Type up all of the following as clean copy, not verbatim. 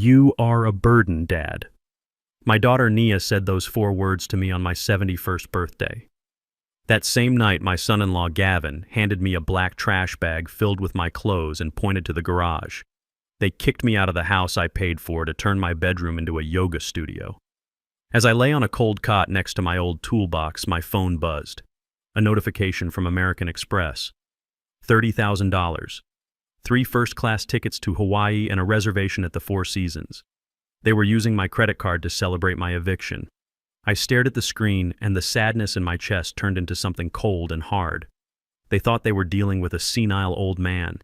You are a burden, Dad. My daughter Nia said those 4 words to me on my 71st birthday. That same night, my son-in-law Gavin handed me a black trash bag filled with my clothes and pointed to the garage. They kicked me out of the house I paid for to turn my bedroom into a yoga studio. As I lay on a cold cot next to my old toolbox, my phone buzzed. A notification from American Express. $30,000. 3 first-class tickets to Hawaii and a reservation at the Four Seasons. They were using my credit card to celebrate my eviction. I stared at the screen, and the sadness in my chest turned into something cold and hard. They thought they were dealing with a senile old man.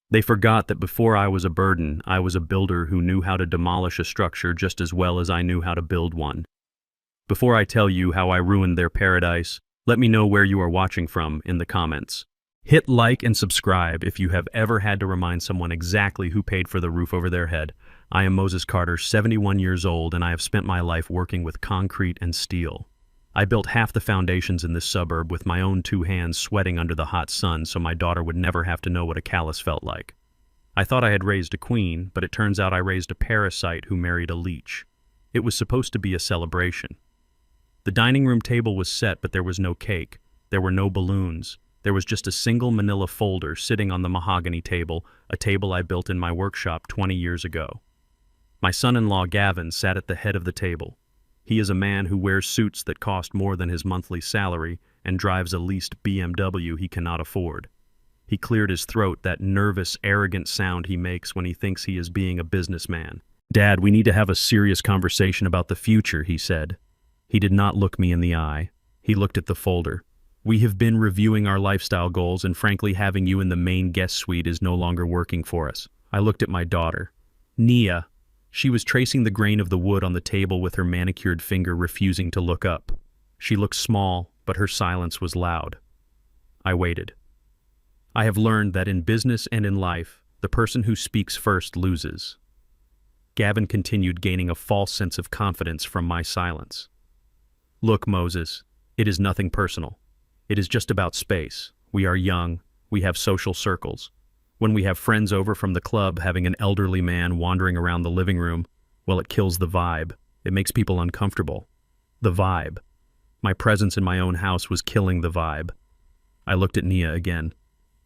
They forgot that before I was a burden, I was a builder who knew how to demolish a structure just as well as I knew how to build one. Before I tell you how I ruined their paradise, let me know where you are watching from in the comments. Hit like and subscribe if you have ever had to remind someone exactly who paid for the roof over their head. I am Moses Carter, 71 years old, and I have spent my life working with concrete and steel. I built half the foundations in this suburb with my own 2 hands, sweating under the hot sun so my daughter would never have to know what a callus felt like. I thought I had raised a queen, but it turns out I raised a parasite who married a leech. It was supposed to be a celebration. The dining room table was set, but there was no cake. There were no balloons. There was just a single manila folder sitting on the mahogany table, a table I built in my workshop 20 years ago. My son-in-law Gavin sat at the head of the table. He is a man who wears suits that cost more than his monthly salary and drives a leased BMW he cannot afford. He cleared his throat, that nervous, arrogant sound he makes when he thinks he is being a businessman. "Dad, we need to have a serious conversation about the future," he said. He did not look me in the eye. He looked at the folder. "We have been reviewing our lifestyle goals, and frankly, having you in the main guest suite is no longer working for us." I looked at my daughter, Nia. She was tracing the grain of the wood on the table with her manicured finger, refusing to look up. She looked small, but her silence was loud. I waited. I have learned that in business and in life, the person who speaks first loses. Gavin continued, gaining a false sense of confidence from my silence. "Look, Moses, it is nothing personal. It is just about space. We are young. We have social circles. When we have friends over from the club, having an elderly man wandering around the living room, well, it kills the vibe. It makes people uncomfortable. The vibe. My presence in my own house was killing the vibe." I looked at Nia again.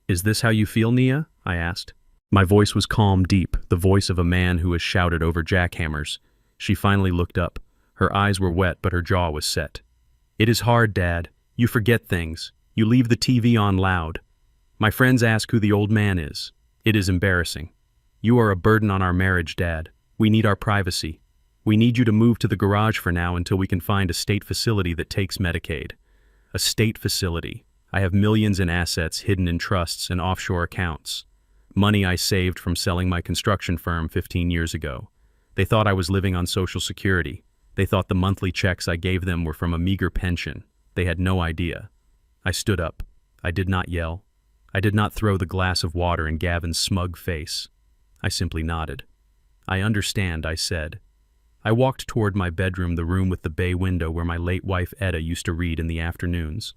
"Is this how you feel, Nia?" I asked. My voice was calm, deep, the voice of a man who has shouted over jackhammers. She finally looked up. Her eyes were wet, but her jaw was set. "It is hard, Dad. You forget things. You leave the TV on loud. My friends ask who the old man is. It is embarrassing. You are a burden on our marriage, Dad. We need our privacy. We need you to move to the garage for now until we can find a state facility that takes Medicaid." A state facility. I have millions in assets hidden in trusts and offshore accounts. Money I saved from selling my construction firm 15 years ago. They thought I was living on Social Security. They thought the monthly checks I gave them were from a meager pension. They had no idea. I stood up. I did not yell. I did not throw the glass of water in Gavin's smug face. I simply nodded. "I understand," I said. I walked toward my bedroom, the room with the bay window where my late wife Etta used to read in the afternoons.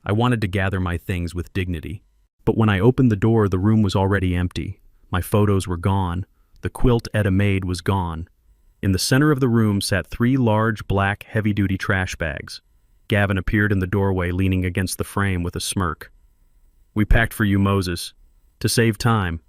I wanted to gather my things with dignity. But when I opened the door, the room was already empty. My photos were gone. The quilt Etta made was gone. In the center of the room sat 3 large, black, heavy-duty trash bags. Gavin appeared in the doorway, leaning against the frame with a smirk. "We packed for you, Moses. To save time.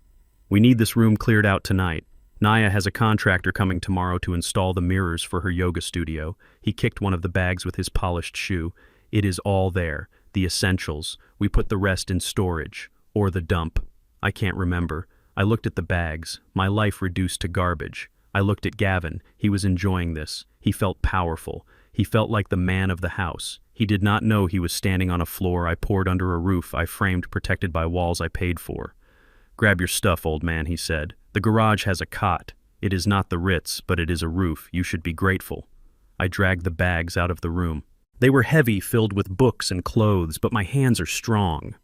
We need this room cleared out tonight. Nia has a contractor coming tomorrow to install the mirrors for her yoga studio." He kicked one of the bags with his polished shoe. "It is all there. The essentials. We put the rest in storage. Or the dump. I can't remember." I looked at the bags. My life reduced to garbage. I looked at Gavin. He was enjoying this. He felt powerful. He felt like the man of the house. He did not know he was standing on a floor I poured under a roof I framed, protected by walls I paid for. "Grab your stuff, old man," he said. "The garage has a cot. It is not the Ritz, but it is a roof. You should be grateful." I dragged the bags out of the room. They were heavy, filled with books and clothes, but my hands are strong.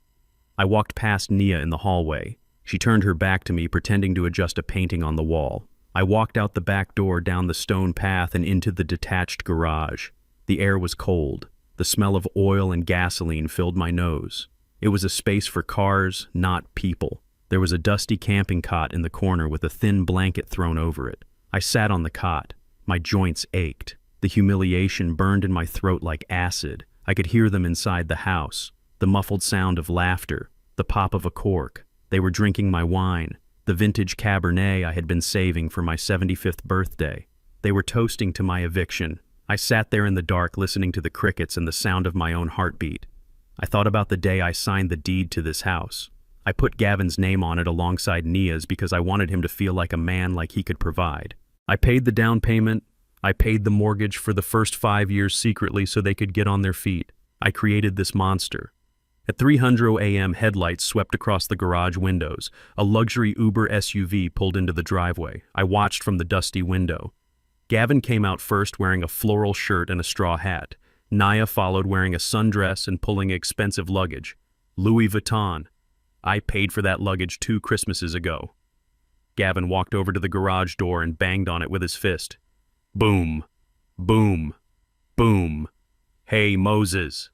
I walked past Nia in the hallway. She turned her back to me, pretending to adjust a painting on the wall. I walked out the back door, down the stone path, and into the detached garage. The air was cold. The smell of oil and gasoline filled my nose. It was a space for cars, not people. There was a dusty camping cot in the corner with a thin blanket thrown over it. I sat on the cot. My joints ached. The humiliation burned in my throat like acid. I could hear them inside the house. The muffled sound of laughter, the pop of a cork. They were drinking my wine, the vintage Cabernet I had been saving for my 75th birthday. They were toasting to my eviction. I sat there in the dark listening to the crickets and the sound of my own heartbeat. I thought about the day I signed the deed to this house. I put Gavin's name on it alongside Nia's because I wanted him to feel like a man like he could provide. I paid the down payment. I paid the mortgage for the first 5 years secretly so they could get on their feet. I created this monster. At 3:00 a.m., headlights swept across the garage windows. A luxury Uber SUV pulled into the driveway. I watched from the dusty window. Gavin came out first wearing a floral shirt and a straw hat. Nia followed wearing a sundress and pulling expensive luggage. Louis Vuitton. I paid for that luggage 2 Christmases ago. Gavin walked over to the garage door and banged on it with his fist. Boom. Boom. Boom. Hey, Moses.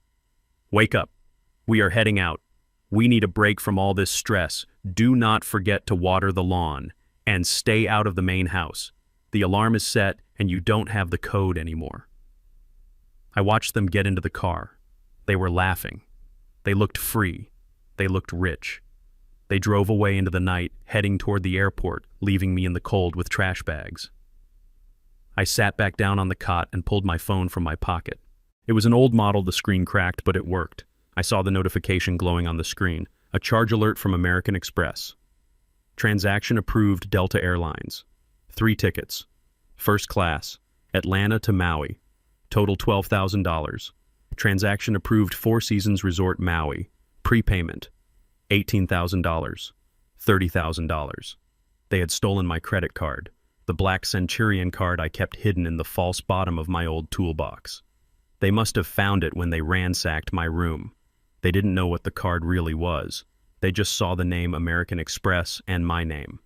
Wake up. We are heading out. We need a break from all this stress. Do not forget to water the lawn. And stay out of the main house. The alarm is set and you don't have the code anymore. I watched them get into the car. They were laughing. They looked free. They looked rich. They drove away into the night, heading toward the airport, leaving me in the cold with trash bags. I sat back down on the cot and pulled my phone from my pocket. It was an old model, the screen cracked, but it worked. I saw the notification glowing on the screen, a charge alert from American Express. Transaction approved, Delta Airlines. 3 tickets. First class, Atlanta to Maui. Total $12,000. Transaction approved, Four Seasons Resort Maui. Prepayment, $18,000. $30,000. They had stolen my credit card, the black Centurion card I kept hidden in the false bottom of my old toolbox. They must have found it when they ransacked my room. They didn't know what the card really was. They just saw the name American Express and my name.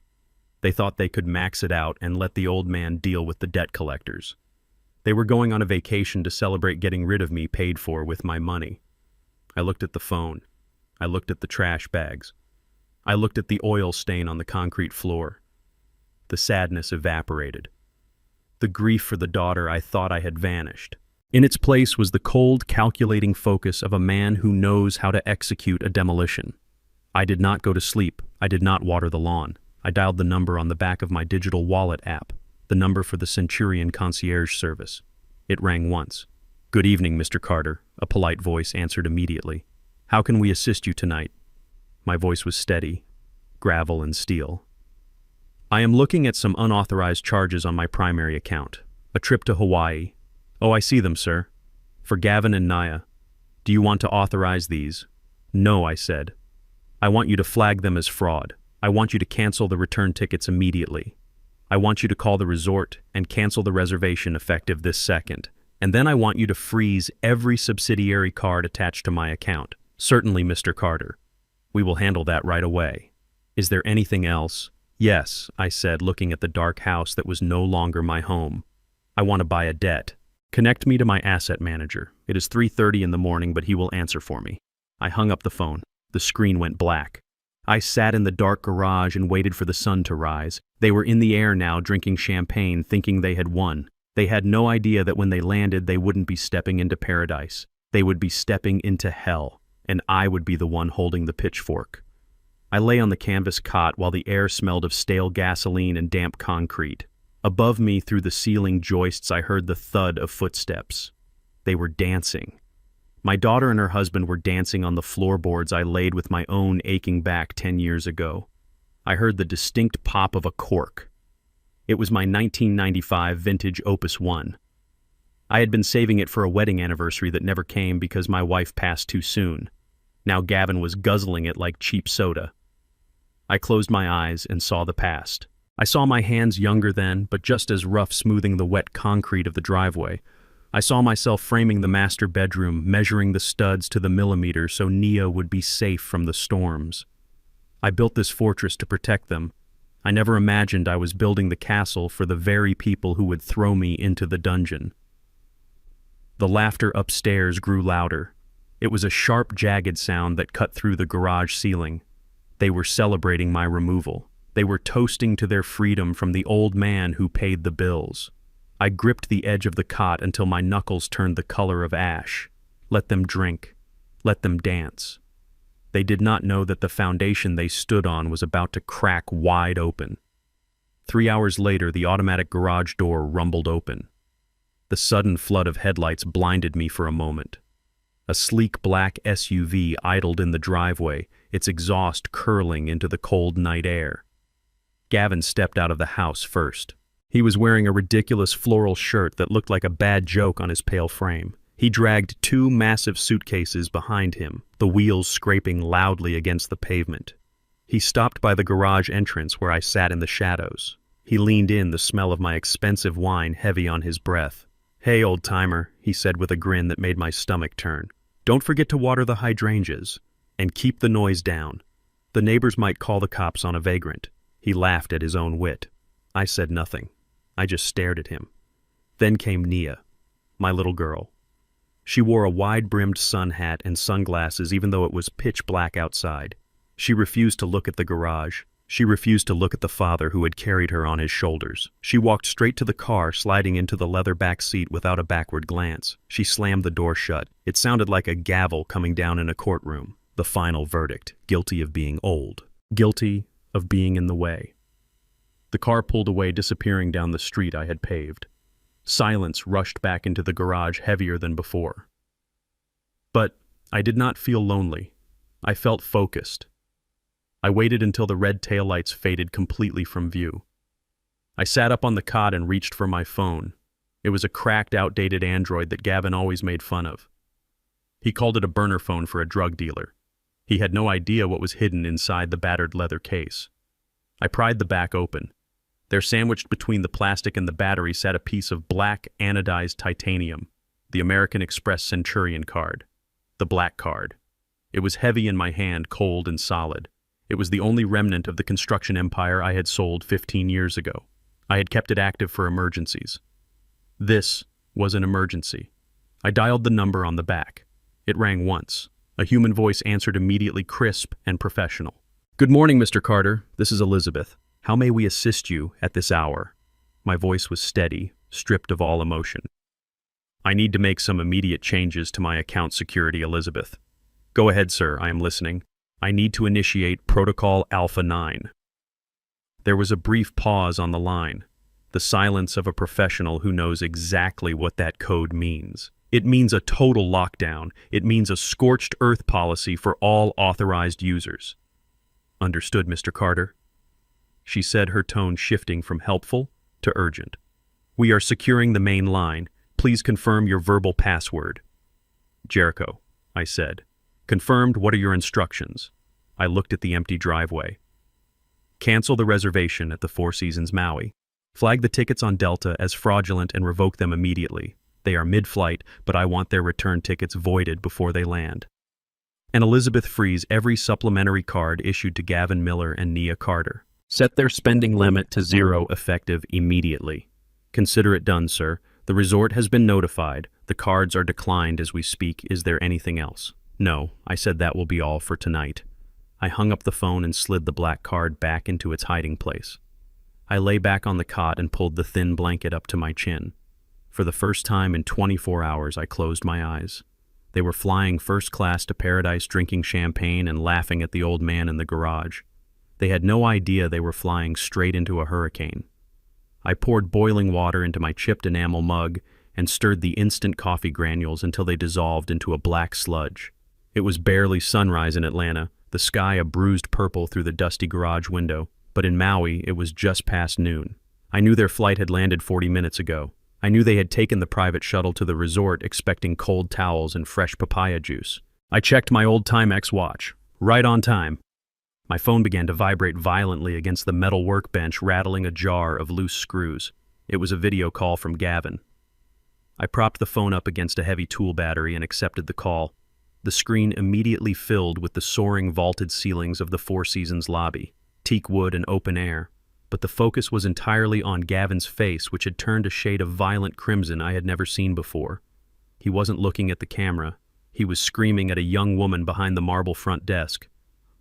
They thought they could max it out and let the old man deal with the debt collectors. They were going on a vacation to celebrate getting rid of me paid for with my money. I looked at the phone. I looked at the trash bags. I looked at the oil stain on the concrete floor. The sadness evaporated. The grief for the daughter I thought I had vanished. In its place was the cold, calculating focus of a man who knows how to execute a demolition. I did not go to sleep. I did not water the lawn. I dialed the number on the back of my digital wallet app, the number for the Centurion concierge service. It rang once. "Good evening, Mr. Carter," a polite voice answered immediately. "How can we assist you tonight?" My voice was steady, gravel and steel. "I am looking at some unauthorized charges on my primary account. A trip to Hawaii." "Oh, I see them, sir. For Gavin and Nia. Do you want to authorize these?" "No," I said. "I want you to flag them as fraud. I want you to cancel the return tickets immediately. I want you to call the resort and cancel the reservation effective this second. And then I want you to freeze every subsidiary card attached to my account." "Certainly, Mr. Carter. We will handle that right away. Is there anything else?" "Yes," I said, looking at the dark house that was no longer my home. "I want to buy a debt. Connect me to my asset manager. It is 3:30 in the morning, but he will answer for me." I hung up the phone. The screen went black. I sat in the dark garage and waited for the sun to rise. They were in the air now, drinking champagne, thinking they had won. They had no idea that when they landed, they wouldn't be stepping into paradise. They would be stepping into hell, and I would be the one holding the pitchfork. I lay on the canvas cot while the air smelled of stale gasoline and damp concrete. Above me, through the ceiling joists, I heard the thud of footsteps. They were dancing. My daughter and her husband were dancing on the floorboards I laid with my own aching back 10 years ago. I heard the distinct pop of a cork. It was my 1995 vintage Opus 1. I had been saving it for a wedding anniversary that never came because my wife passed too soon. Now Gavin was guzzling it like cheap soda. I closed my eyes and saw the past. I saw my hands younger then, but just as rough, smoothing the wet concrete of the driveway. I saw myself framing the master bedroom, measuring the studs to the millimeter so Nia would be safe from the storms. I built this fortress to protect them. I never imagined I was building the castle for the very people who would throw me into the dungeon. The laughter upstairs grew louder. It was a sharp, jagged sound that cut through the garage ceiling. They were celebrating my removal. They were toasting to their freedom from the old man who paid the bills. I gripped the edge of the cot until my knuckles turned the color of ash. Let them drink. Let them dance. They did not know that the foundation they stood on was about to crack wide open. 3 hours later, the automatic garage door rumbled open. The sudden flood of headlights blinded me for a moment. A sleek black SUV idled in the driveway, its exhaust curling into the cold night air. Gavin stepped out of the house first. He was wearing a ridiculous floral shirt that looked like a bad joke on his pale frame. He dragged 2 massive suitcases behind him, the wheels scraping loudly against the pavement. He stopped by the garage entrance where I sat in the shadows. He leaned in, the smell of my expensive wine heavy on his breath. "Hey, old-timer," he said with a grin that made my stomach turn. "Don't forget to water the hydrangeas. And keep the noise down. The neighbors might call the cops on a vagrant." He laughed at his own wit. I said nothing. I just stared at him. Then came Nia, my little girl. She wore a wide-brimmed sun hat and sunglasses even though it was pitch black outside. She refused to look at the garage. She refused to look at the father who had carried her on his shoulders. She walked straight to the car, sliding into the leather back seat without a backward glance. She slammed the door shut. It sounded like a gavel coming down in a courtroom. The final verdict: guilty of being old. Guilty of being in the way. The car pulled away, disappearing down the street I had paved. Silence rushed back into the garage, heavier than before. But I did not feel lonely. I felt focused. I waited until the red taillights faded completely from view. I sat up on the cot and reached for my phone. It was a cracked, outdated Android that Gavin always made fun of. He called it a burner phone for a drug dealer. He had no idea what was hidden inside the battered leather case. I pried the back open. There, sandwiched between the plastic and the battery, sat a piece of black anodized titanium, the American Express Centurion card, the black card. It was heavy in my hand, cold and solid. It was the only remnant of the construction empire I had sold 15 years ago. I had kept it active for emergencies. This was an emergency. I dialed the number on the back. It rang once. A human voice answered immediately, crisp and professional. "Good morning, Mr. Carter. This is Elizabeth. How may we assist you at this hour?" My voice was steady, stripped of all emotion. "I need to make some immediate changes to my account security, Elizabeth." "Go ahead, sir. I am listening." "I need to initiate Protocol Alpha 9. There was a brief pause on the line, the silence of a professional who knows exactly what that code means. It means a total lockdown. It means a scorched earth policy for all authorized users. "Understood, Mr. Carter," she said, her tone shifting from helpful to urgent. "We are securing the main line. Please confirm your verbal password." "Jericho," I said. "Confirmed. What are your instructions?" I looked at the empty driveway. "Cancel the reservation at the Four Seasons Maui. Flag the tickets on Delta as fraudulent and revoke them immediately. They are mid-flight, but I want their return tickets voided before they land. And Elizabeth, freeze every supplementary card issued to Gavin Miller and Nia Carter. Set their spending limit to 0 effective immediately." "Consider it done, sir. The resort has been notified. The cards are declined as we speak. Is there anything else?" "No," I said, "that will be all for tonight." I hung up the phone and slid the black card back into its hiding place. I lay back on the cot and pulled the thin blanket up to my chin. For the first time in 24 hours, I closed my eyes. They were flying first class to paradise, drinking champagne and laughing at the old man in the garage. They had no idea they were flying straight into a hurricane. I poured boiling water into my chipped enamel mug and stirred the instant coffee granules until they dissolved into a black sludge. It was barely sunrise in Atlanta, the sky a bruised purple through the dusty garage window, but in Maui it was just past noon. I knew their flight had landed 40 minutes ago. I knew they had taken the private shuttle to the resort expecting cold towels and fresh papaya juice. I checked my old Timex watch. Right on time. My phone began to vibrate violently against the metal workbench, rattling a jar of loose screws. It was a video call from Gavin. I propped the phone up against a heavy tool battery and accepted the call. The screen immediately filled with the soaring vaulted ceilings of the Four Seasons lobby, teak wood and open air. But the focus was entirely on Gavin's face, which had turned a shade of violent crimson I had never seen before. He wasn't looking at the camera. He was screaming at a young woman behind the marble front desk.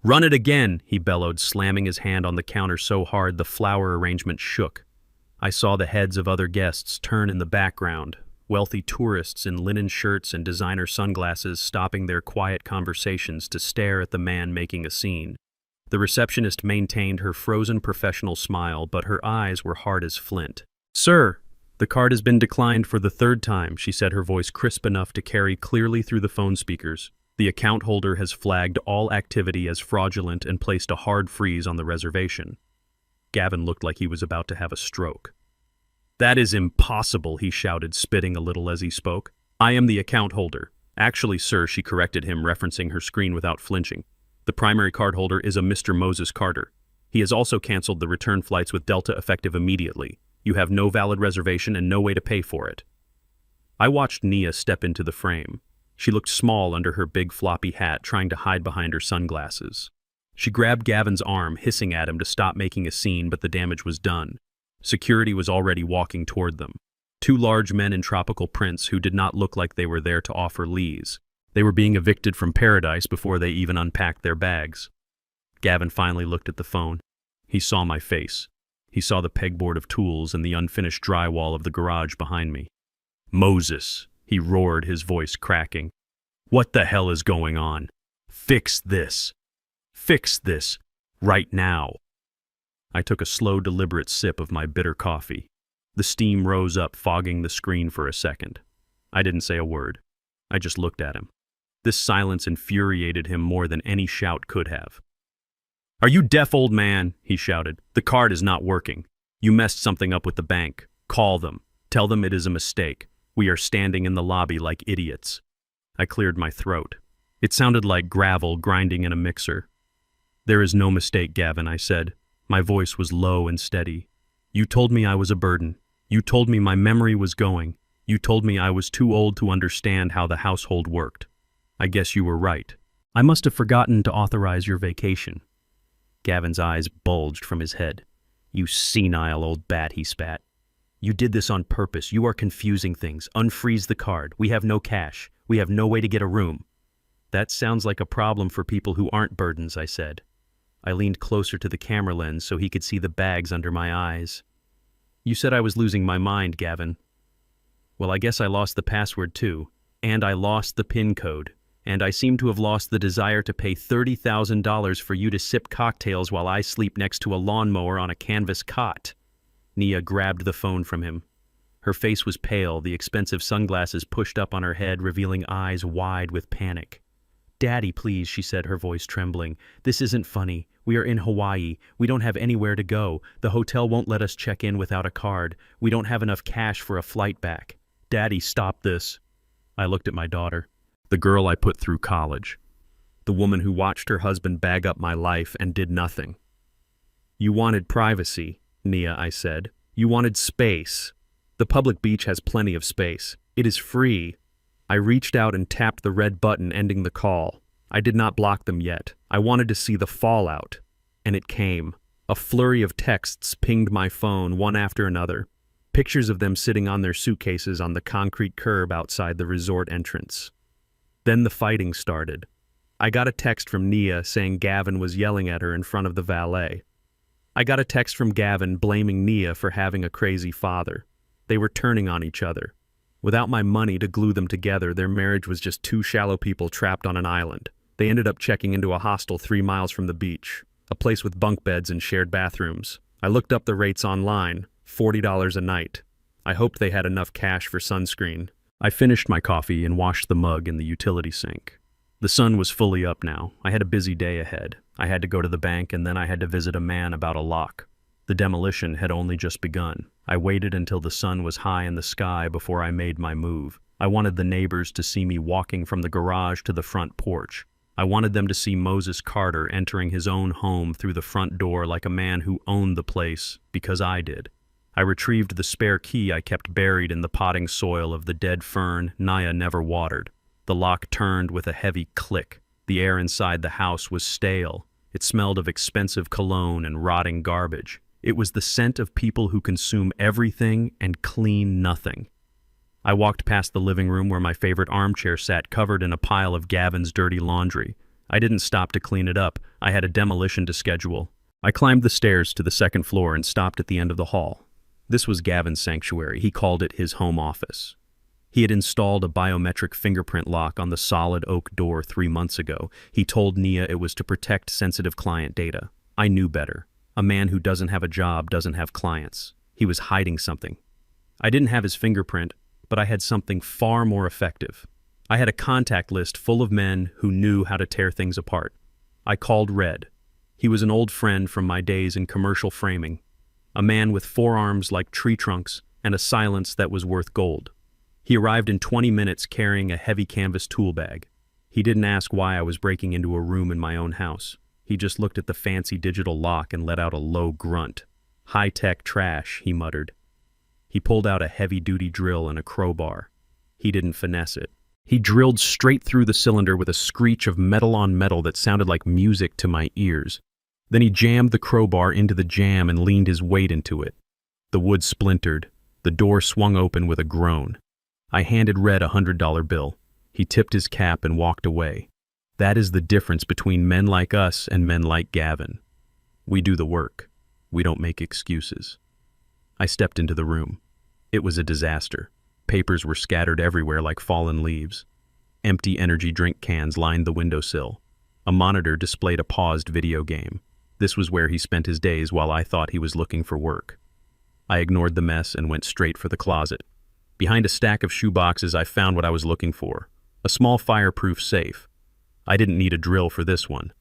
"Run it again," he bellowed, slamming his hand on the counter so hard the flower arrangement shook. I saw the heads of other guests turn in the background, wealthy tourists in linen shirts and designer sunglasses stopping their quiet conversations to stare at the man making a scene. The receptionist maintained her frozen professional smile, but her eyes were hard as flint. "Sir, the card has been declined for the third time," she said, her voice crisp enough to carry clearly through the phone speakers. "The account holder has flagged all activity as fraudulent and placed a hard freeze on the reservation." Gavin looked like he was about to have a stroke. "That is impossible," he shouted, spitting a little as he spoke. "I am the account holder." "Actually, sir," she corrected him, referencing her screen without flinching. "The primary card holder is a Mr. Moses Carter. He has also canceled the return flights with Delta effective immediately. You have no valid reservation and no way to pay for it." I watched Nia step into the frame. She looked small under her big floppy hat, trying to hide behind her sunglasses. She grabbed Gavin's arm, hissing at him to stop making a scene, but the damage was done. Security was already walking toward them. Two large men in tropical prints who did not look like they were there to offer lees. They were being evicted from paradise before they even unpacked their bags. Gavin finally looked at the phone. He saw my face. He saw the pegboard of tools and the unfinished drywall of the garage behind me. "Moses," he roared, his voice cracking. "What the hell is going on? Fix this. Fix this. Right now." I took a slow, deliberate sip of my bitter coffee. The steam rose up, fogging the screen for a second. I didn't say a word. I just looked at him. This silence infuriated him more than any shout could have. "Are you deaf, old man?" he shouted. "The card is not working. You messed something up with the bank. Call them. Tell them it is a mistake. We are standing in the lobby like idiots." I cleared my throat. It sounded like gravel grinding in a mixer. "There is no mistake, Gavin," I said. My voice was low and steady. "You told me I was a burden. You told me my memory was going. You told me I was too old to understand how the household worked. I guess you were right. I must have forgotten to authorize your vacation." Gavin's eyes bulged from his head. "You senile old bat," he spat. "You did this on purpose. You are confusing things. Unfreeze the card. We have no cash. We have no way to get a room." "That sounds like a problem for people who aren't burdens," I said. I leaned closer to the camera lens so he could see the bags under my eyes. "You said I was losing my mind, Gavin. Well, I guess I lost the password too. And I lost the PIN code. And I seem to have lost the desire to pay $30,000 for you to sip cocktails while I sleep next to a lawnmower on a canvas cot." Nia grabbed the phone from him. Her face was pale, the expensive sunglasses pushed up on her head, revealing eyes wide with panic. "Daddy, please," she said, her voice trembling. "This isn't funny. We are in Hawaii. We don't have anywhere to go. The hotel won't let us check in without a card. We don't have enough cash for a flight back. Daddy, stop this." I looked at my daughter, the girl I put through college, the woman who watched her husband bag up my life and did nothing. "You wanted privacy, Nia," I said. "You wanted space. The public beach has plenty of space. It is free." I reached out and tapped the red button ending the call. I did not block them yet. I wanted to see the fallout. And it came. A flurry of texts pinged my phone, one after another. Pictures of them sitting on their suitcases on the concrete curb outside the resort entrance. Then the fighting started. I got a text from Nia saying Gavin was yelling at her in front of the valet. I got a text from Gavin blaming Nia for having a crazy father. They were turning on each other. Without my money to glue them together, their marriage was just two shallow people trapped on an island. They ended up checking into a hostel 3 miles from the beach, a place with bunk beds and shared bathrooms. I looked up the rates online, $40 a night. I hoped they had enough cash for sunscreen. I finished my coffee and washed the mug in the utility sink. The sun was fully up now. I had a busy day ahead. I had to go to the bank and then I had to visit a man about a lock. The demolition had only just begun. I waited until the sun was high in the sky before I made my move. I wanted the neighbors to see me walking from the garage to the front porch. I wanted them to see Moses Carter entering his own home through the front door like a man who owned the place, because I did. I retrieved the spare key I kept buried in the potting soil of the dead fern Nia never watered. The lock turned with a heavy click. The air inside the house was stale. It smelled of expensive cologne and rotting garbage. It was the scent of people who consume everything and clean nothing. I walked past the living room where my favorite armchair sat covered in a pile of Gavin's dirty laundry. I didn't stop to clean it up. I had a demolition to schedule. I climbed the stairs to the second floor and stopped at the end of the hall. This was Gavin's sanctuary. He called it his home office. He had installed a biometric fingerprint lock on the solid oak door 3 months ago. He told Nia it was to protect sensitive client data. I knew better. A man who doesn't have a job doesn't have clients. He was hiding something. I didn't have his fingerprint, but I had something far more effective. I had a contact list full of men who knew how to tear things apart. I called Red. He was an old friend from my days in commercial framing, a man with forearms like tree trunks and a silence that was worth gold. He arrived in 20 minutes carrying a heavy canvas tool bag. He didn't ask why I was breaking into a room in my own house. He just looked at the fancy digital lock and let out a low grunt. "High-tech trash," he muttered. He pulled out a heavy-duty drill and a crowbar. He didn't finesse it. He drilled straight through the cylinder with a screech of metal on metal that sounded like music to my ears. Then he jammed the crowbar into the jamb and leaned his weight into it. The wood splintered. The door swung open with a groan. I handed Red a $100 bill. He tipped his cap and walked away. That is the difference between men like us and men like Gavin. We do the work. We don't make excuses. I stepped into the room. It was a disaster. Papers were scattered everywhere like fallen leaves. Empty energy drink cans lined the windowsill. A monitor displayed a paused video game. This was where he spent his days while I thought he was looking for work. I ignored the mess and went straight for the closet. Behind a stack of shoeboxes, I found what I was looking for. A small fireproof safe. I didn't need a drill for this one.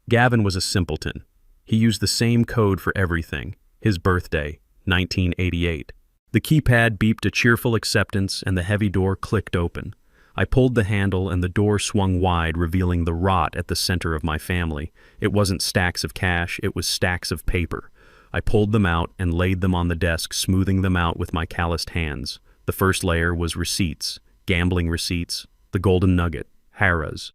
Gavin was a simpleton. He used the same code for everything. His birthday, 1988. The keypad beeped a cheerful acceptance and the heavy door clicked open. I pulled the handle and the door swung wide, revealing the rot at the center of my family. It wasn't stacks of cash, it was stacks of paper. I pulled them out and laid them on the desk, smoothing them out with my calloused hands. The first layer was receipts, gambling receipts, the golden nugget, Harrah's.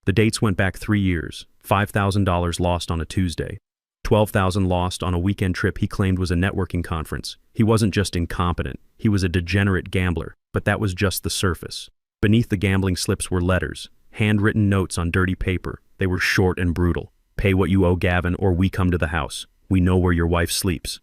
The dates went back 3 years, $5,000 lost on a Tuesday, $12,000 lost on a weekend trip he claimed was a networking conference. He wasn't just incompetent, he was a degenerate gambler, but that was just the surface. Beneath the gambling slips were letters, handwritten notes on dirty paper. They were short and brutal. "Pay what you owe Gavin or we come to the house. We know where your wife sleeps."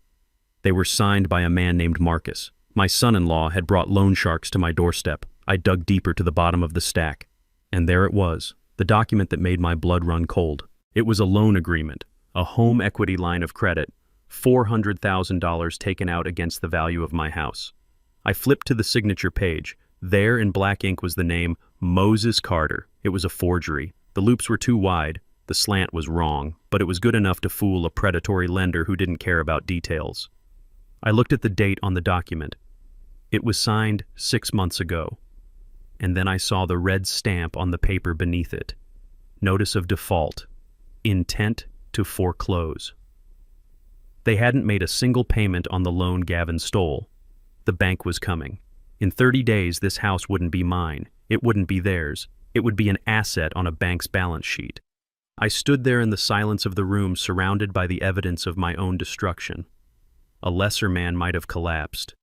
They were signed by a man named Marcus. My son-in-law had brought loan sharks to my doorstep. I dug deeper to the bottom of the stack. And there it was, the document that made my blood run cold. It was a loan agreement, a home equity line of credit, $400,000 taken out against the value of my house. I flipped to the signature page. There in black ink was the name Moses Carter. It was a forgery. The loops were too wide. The slant was wrong, but it was good enough to fool a predatory lender who didn't care about details. I looked at the date on the document. It was signed 6 months ago. And then I saw the red stamp on the paper beneath it. Notice of default. Intent to foreclose. They hadn't made a single payment on the loan Gavin stole. The bank was coming. In 30 days, this house wouldn't be mine. It wouldn't be theirs. It would be an asset on a bank's balance sheet. I stood there in the silence of the room, surrounded by the evidence of my own destruction. A lesser man might have collapsed.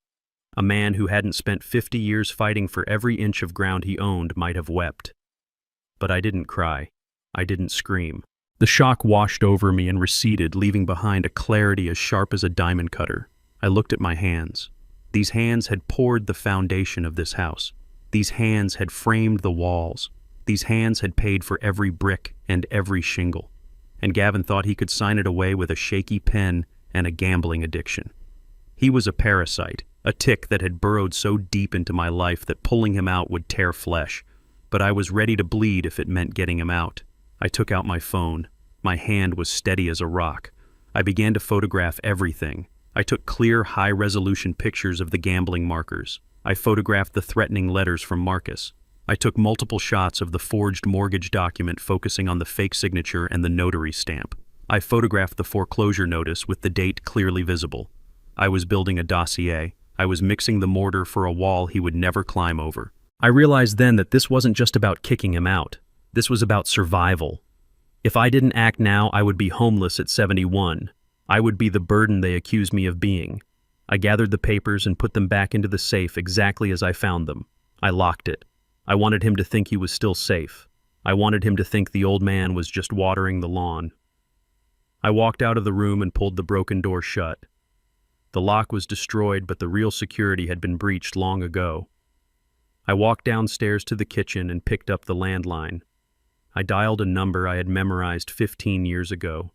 A man who hadn't spent 50 years fighting for every inch of ground he owned might have wept. But I didn't cry. I didn't scream. The shock washed over me and receded, leaving behind a clarity as sharp as a diamond cutter. I looked at my hands. These hands had poured the foundation of this house. These hands had framed the walls. These hands had paid for every brick and every shingle. And Gavin thought he could sign it away with a shaky pen and a gambling addiction. He was a parasite, a tick that had burrowed so deep into my life that pulling him out would tear flesh. But I was ready to bleed if it meant getting him out. I took out my phone. My hand was steady as a rock. I began to photograph everything. I took clear, high-resolution pictures of the gambling markers. I photographed the threatening letters from Marcus. I took multiple shots of the forged mortgage document focusing on the fake signature and the notary stamp. I photographed the foreclosure notice with the date clearly visible. I was building a dossier. I was mixing the mortar for a wall he would never climb over. I realized then that this wasn't just about kicking him out. This was about survival. If I didn't act now, I would be homeless at 71. I would be the burden they accused me of being. I gathered the papers and put them back into the safe exactly as I found them. I locked it. I wanted him to think he was still safe. I wanted him to think the old man was just watering the lawn. I walked out of the room and pulled the broken door shut. The lock was destroyed, but the real security had been breached long ago. I walked downstairs to the kitchen and picked up the landline. I dialed a number I had memorized 15 years ago.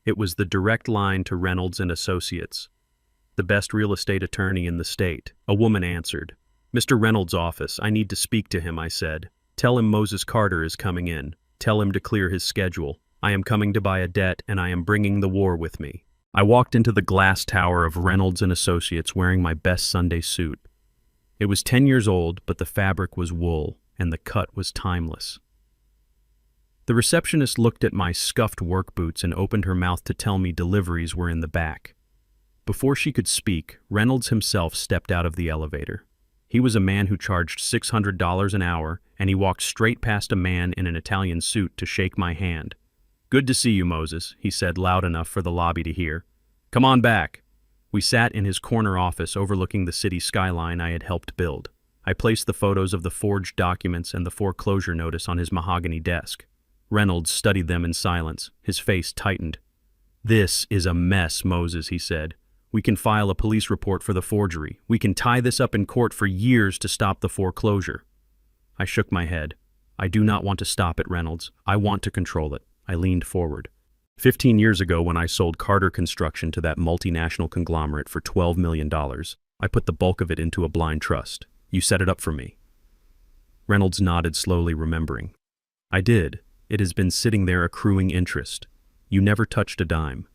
It was the direct line to Reynolds and Associates, the best real estate attorney in the state. A woman answered. "Mr. Reynolds' office, I need to speak to him," I said. "Tell him Moses Carter is coming in. Tell him to clear his schedule. I am coming to buy a debt, and I am bringing the war with me." I walked into the glass tower of Reynolds and Associates wearing my best Sunday suit. It was 10 years old, but the fabric was wool, and the cut was timeless. The receptionist looked at my scuffed work boots and opened her mouth to tell me deliveries were in the back. Before she could speak, Reynolds himself stepped out of the elevator. He was a man who charged $600 an hour, and he walked straight past a man in an Italian suit to shake my hand. "Good to see you, Moses," he said loud enough for the lobby to hear. "Come on back." We sat in his corner office overlooking the city skyline I had helped build. I placed the photos of the forged documents and the foreclosure notice on his mahogany desk. Reynolds studied them in silence. His face tightened. "This is a mess, Moses," he said. "We can file a police report for the forgery. We can tie this up in court for years to stop the foreclosure." I shook my head. "I do not want to stop it, Reynolds. I want to control it." I leaned forward. 15 years ago, when I sold Carter Construction to that multinational conglomerate for $12 million, I put the bulk of it into a blind trust. You set it up for me. Reynolds nodded slowly, remembering. "I did. It has been sitting there accruing interest. You never touched a dime.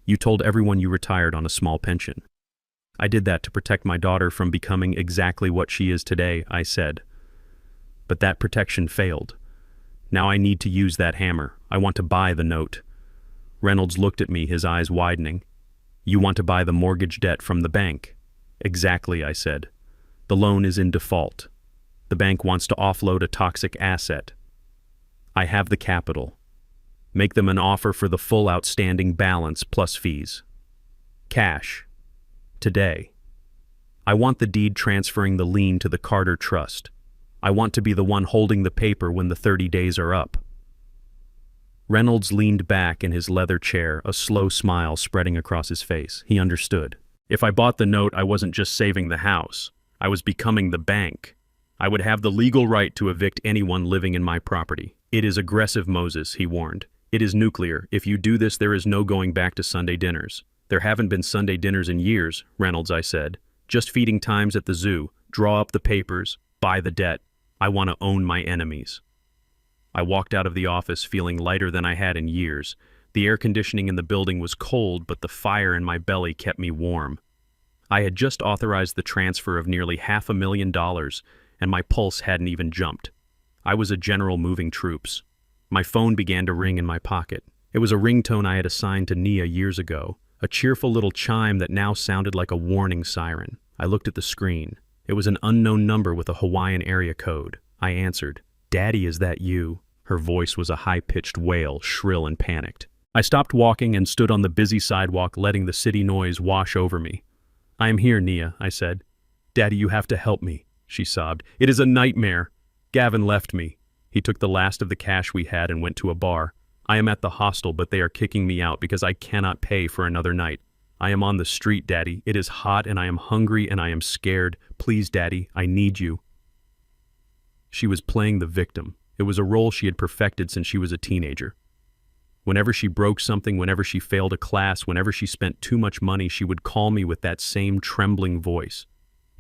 You told everyone you retired on a small pension." "I did that to protect my daughter from becoming exactly what she is today," I said. "But that protection failed. Now I need to use that hammer. I want to buy the note." Reynolds looked at me, his eyes widening. "You want to buy the mortgage debt from the bank?" "Exactly," I said. "The loan is in default. The bank wants to offload a toxic asset. I have the capital. Make them an offer for the full outstanding balance plus fees. Cash. Today. I want the deed transferring the lien to the Carter Trust. I want to be the one holding the paper when the 30 days are up." Reynolds leaned back in his leather chair, a slow smile spreading across his face. He understood. If I bought the note, I wasn't just saving the house. I was becoming the bank. I would have the legal right to evict anyone living in my property. "It is aggressive, Moses," he warned. "It is nuclear. If you do this, there is no going back to Sunday dinners." "There haven't been Sunday dinners in years," Reynolds, I said. "Just feeding times at the zoo. Draw up the papers. Buy the debt. I want to own my enemies." I walked out of the office feeling lighter than I had in years. The air conditioning in the building was cold, but the fire in my belly kept me warm. I had just authorized the transfer of nearly $500,000, and my pulse hadn't even jumped. I was a general moving troops. My phone began to ring in my pocket. It was a ringtone I had assigned to Nia years ago, a cheerful little chime that now sounded like a warning siren. I looked at the screen. It was an unknown number with a Hawaiian area code. I answered. "Daddy, is that you?" Her voice was a high-pitched wail, shrill and panicked. I stopped walking and stood on the busy sidewalk, letting the city noise wash over me. "I am here, Nia," I said. "Daddy, you have to help me," she sobbed. "It is a nightmare. Gavin left me. He took the last of the cash we had and went to a bar. I am at the hostel, but they are kicking me out because I cannot pay for another night. I am on the street, Daddy. It is hot and I am hungry and I am scared. Please, Daddy, I need you." She was playing the victim. It was a role she had perfected since she was a teenager. Whenever she broke something, whenever she failed a class, whenever she spent too much money, she would call me with that same trembling voice.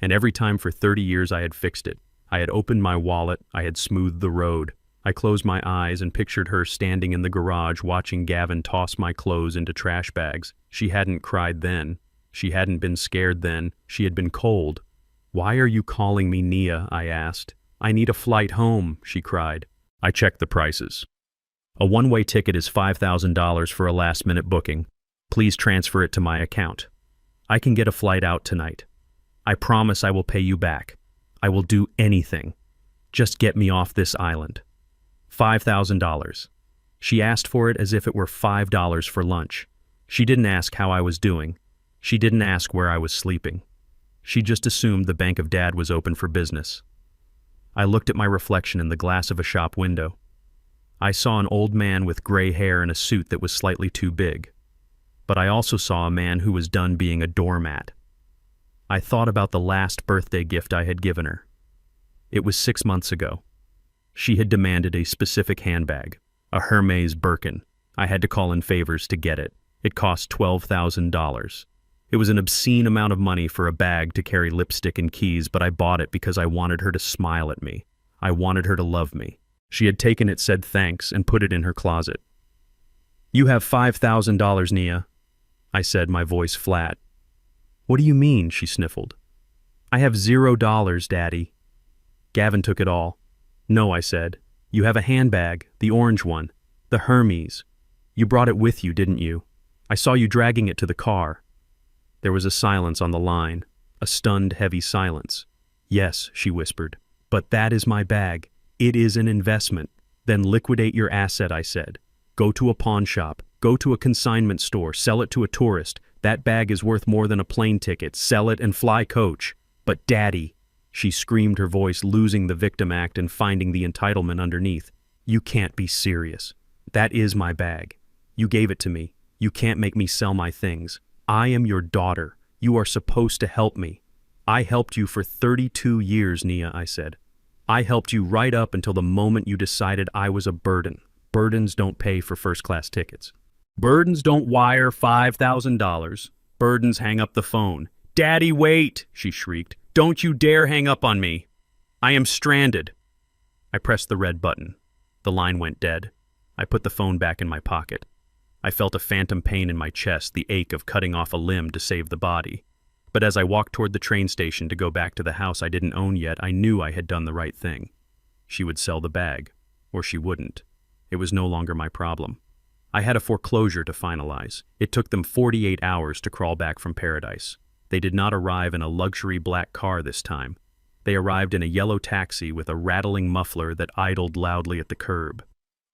And every time for 30 years I had fixed it. I had opened my wallet, I had smoothed the road. I closed my eyes and pictured her standing in the garage watching Gavin toss my clothes into trash bags. She hadn't cried then. She hadn't been scared then. She had been cold. "Why are you calling me, Nia?" I asked. "I need a flight home," she cried. I checked the prices. "A one-way ticket is $5,000 for a last-minute booking. Please transfer it to my account. I can get a flight out tonight. I promise I will pay you back. I will do anything. Just get me off this island. $5,000. She asked for it as if it were $5 for lunch. She didn't ask how I was doing. She didn't ask where I was sleeping. She just assumed the Bank of Dad was open for business. I looked at my reflection in the glass of a shop window. I saw an old man with gray hair and a suit that was slightly too big. But I also saw a man who was done being a doormat. I thought about the last birthday gift I had given her. It was 6 months ago. She had demanded a specific handbag, a Hermes Birkin. I had to call in favors to get it. It cost $12,000. It was an obscene amount of money for a bag to carry lipstick and keys, but I bought it because I wanted her to smile at me. I wanted her to love me. She had taken it, said thanks, and put it in her closet. "You have $5,000, Nia," I said, my voice flat. "What do you mean?" she sniffled. "I have $0, Daddy." Gavin took it all. "No," I said. "You have a handbag, the orange one, the Hermes. You brought it with you, didn't you? I saw you dragging it to the car." There was a silence on the line, a stunned, heavy silence. "Yes," she whispered, "but that is my bag. It is an investment." "Then liquidate your asset," I said. "Go to a pawn shop, go to a consignment store, sell it to a tourist. That bag is worth more than a plane ticket. Sell it and fly coach." "But Daddy," she screamed, her voice losing the victim act and finding the entitlement underneath. "You can't be serious. That is my bag. You gave it to me. You can't make me sell my things. I am your daughter. You are supposed to help me." "I helped you for 32 years, Nia," I said. "I helped you right up until the moment you decided I was a burden. Burdens don't pay for first-class tickets. Burdens don't wire $5,000. Burdens hang up the phone." "Daddy, wait!" she shrieked. "Don't you dare hang up on me. I am stranded." I pressed the red button. The line went dead. I put the phone back in my pocket. I felt a phantom pain in my chest, the ache of cutting off a limb to save the body. But as I walked toward the train station to go back to the house I didn't own yet, I knew I had done the right thing. She would sell the bag, or she wouldn't. It was no longer my problem. I had a foreclosure to finalize. It took them 48 hours to crawl back from paradise. They did not arrive in a luxury black car this time. They arrived in a yellow taxi with a rattling muffler that idled loudly at the curb.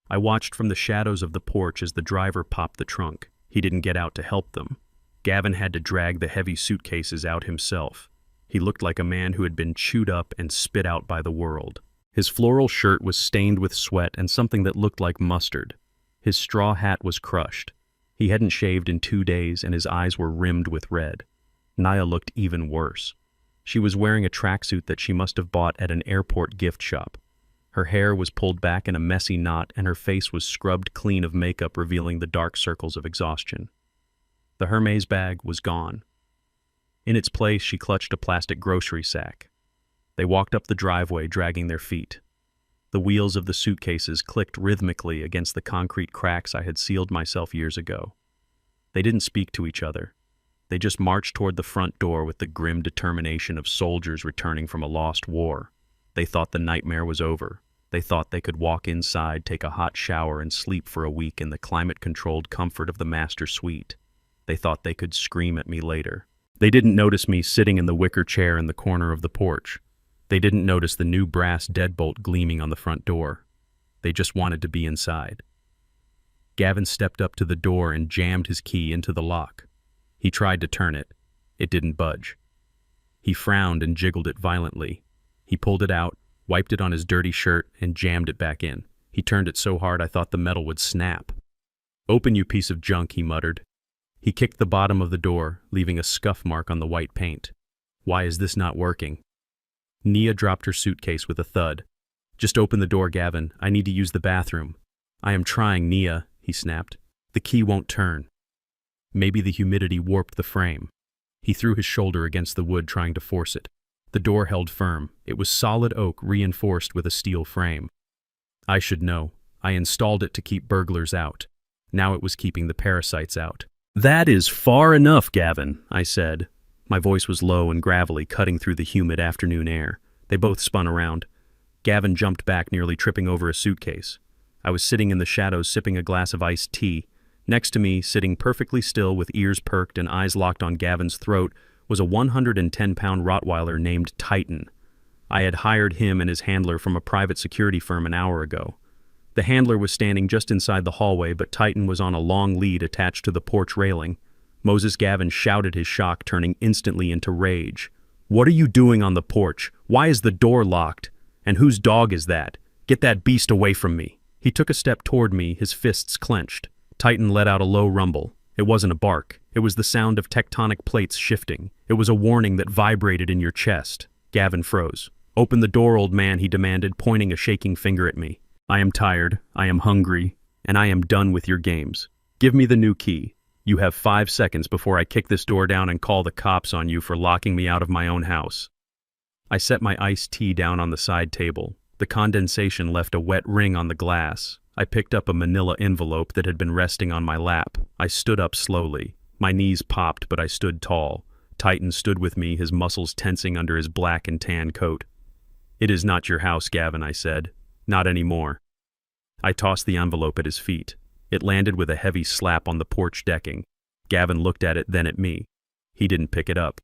I watched from the shadows of the porch as the driver popped the trunk. He didn't get out to help them. Gavin had to drag the heavy suitcases out himself. He looked like a man who had been chewed up and spit out by the world. His floral shirt was stained with sweat and something that looked like mustard. His straw hat was crushed. He hadn't shaved in 2 days and his eyes were rimmed with red. Nia looked even worse. She was wearing a tracksuit that she must have bought at an airport gift shop. Her hair was pulled back in a messy knot and her face was scrubbed clean of makeup, revealing the dark circles of exhaustion. The Hermes bag was gone. In its place, she clutched a plastic grocery sack. They walked up the driveway, dragging their feet. The wheels of the suitcases clicked rhythmically against the concrete cracks I had sealed myself years ago. They didn't speak to each other. They just marched toward the front door with the grim determination of soldiers returning from a lost war. They thought the nightmare was over. They thought they could walk inside, take a hot shower, and sleep for a week in the climate-controlled comfort of the master suite. They thought they could scream at me later. They didn't notice me sitting in the wicker chair in the corner of the porch. They didn't notice the new brass deadbolt gleaming on the front door. They just wanted to be inside. Gavin stepped up to the door and jammed his key into the lock. He tried to turn it. It didn't budge. He frowned and jiggled it violently. He pulled it out, wiped it on his dirty shirt, and jammed it back in. He turned it so hard I thought the metal would snap. "Open, you piece of junk," he muttered. He kicked the bottom of the door, leaving a scuff mark on the white paint. "Why is this not working?" Nia dropped her suitcase with a thud. "Just open the door, Gavin. I need to use the bathroom." "I am trying, Nia," he snapped. "The key won't turn." Maybe the humidity warped the frame. He threw his shoulder against the wood, trying to force it. The door held firm. It was solid oak reinforced with a steel frame. I should know. I installed it to keep burglars out. Now it was keeping the parasites out. "That is far enough, Gavin," I said. My voice was low and gravelly, cutting through the humid afternoon air. They both spun around. Gavin jumped back, nearly tripping over a suitcase. I was sitting in the shadows, sipping a glass of iced tea. Next to me, sitting perfectly still with ears perked and eyes locked on Gavin's throat, was a 110-pound Rottweiler named Titan. I had hired him and his handler from a private security firm an hour ago. The handler was standing just inside the hallway, but Titan was on a long lead attached to the porch railing. Moses Gavin shouted, his shock turning instantly into rage. "What are you doing on the porch? Why is the door locked? And whose dog is that? Get that beast away from me." He took a step toward me, his fists clenched. Titan let out a low rumble. It wasn't a bark. It was the sound of tectonic plates shifting. It was a warning that vibrated in your chest. Gavin froze. "Open the door, old man," he demanded, pointing a shaking finger at me. "I am tired, I am hungry, and I am done with your games. Give me the new key. You have 5 seconds before I kick this door down and call the cops on you for locking me out of my own house." I set my iced tea down on the side table. The condensation left a wet ring on the glass. I picked up a manila envelope that had been resting on my lap. I stood up slowly. My knees popped, but I stood tall. Titan stood with me, his muscles tensing under his black and tan coat. "It is not your house, Gavin," I said. "Not anymore." I tossed the envelope at his feet. It landed with a heavy slap on the porch decking. Gavin looked at it, then at me. He didn't pick it up.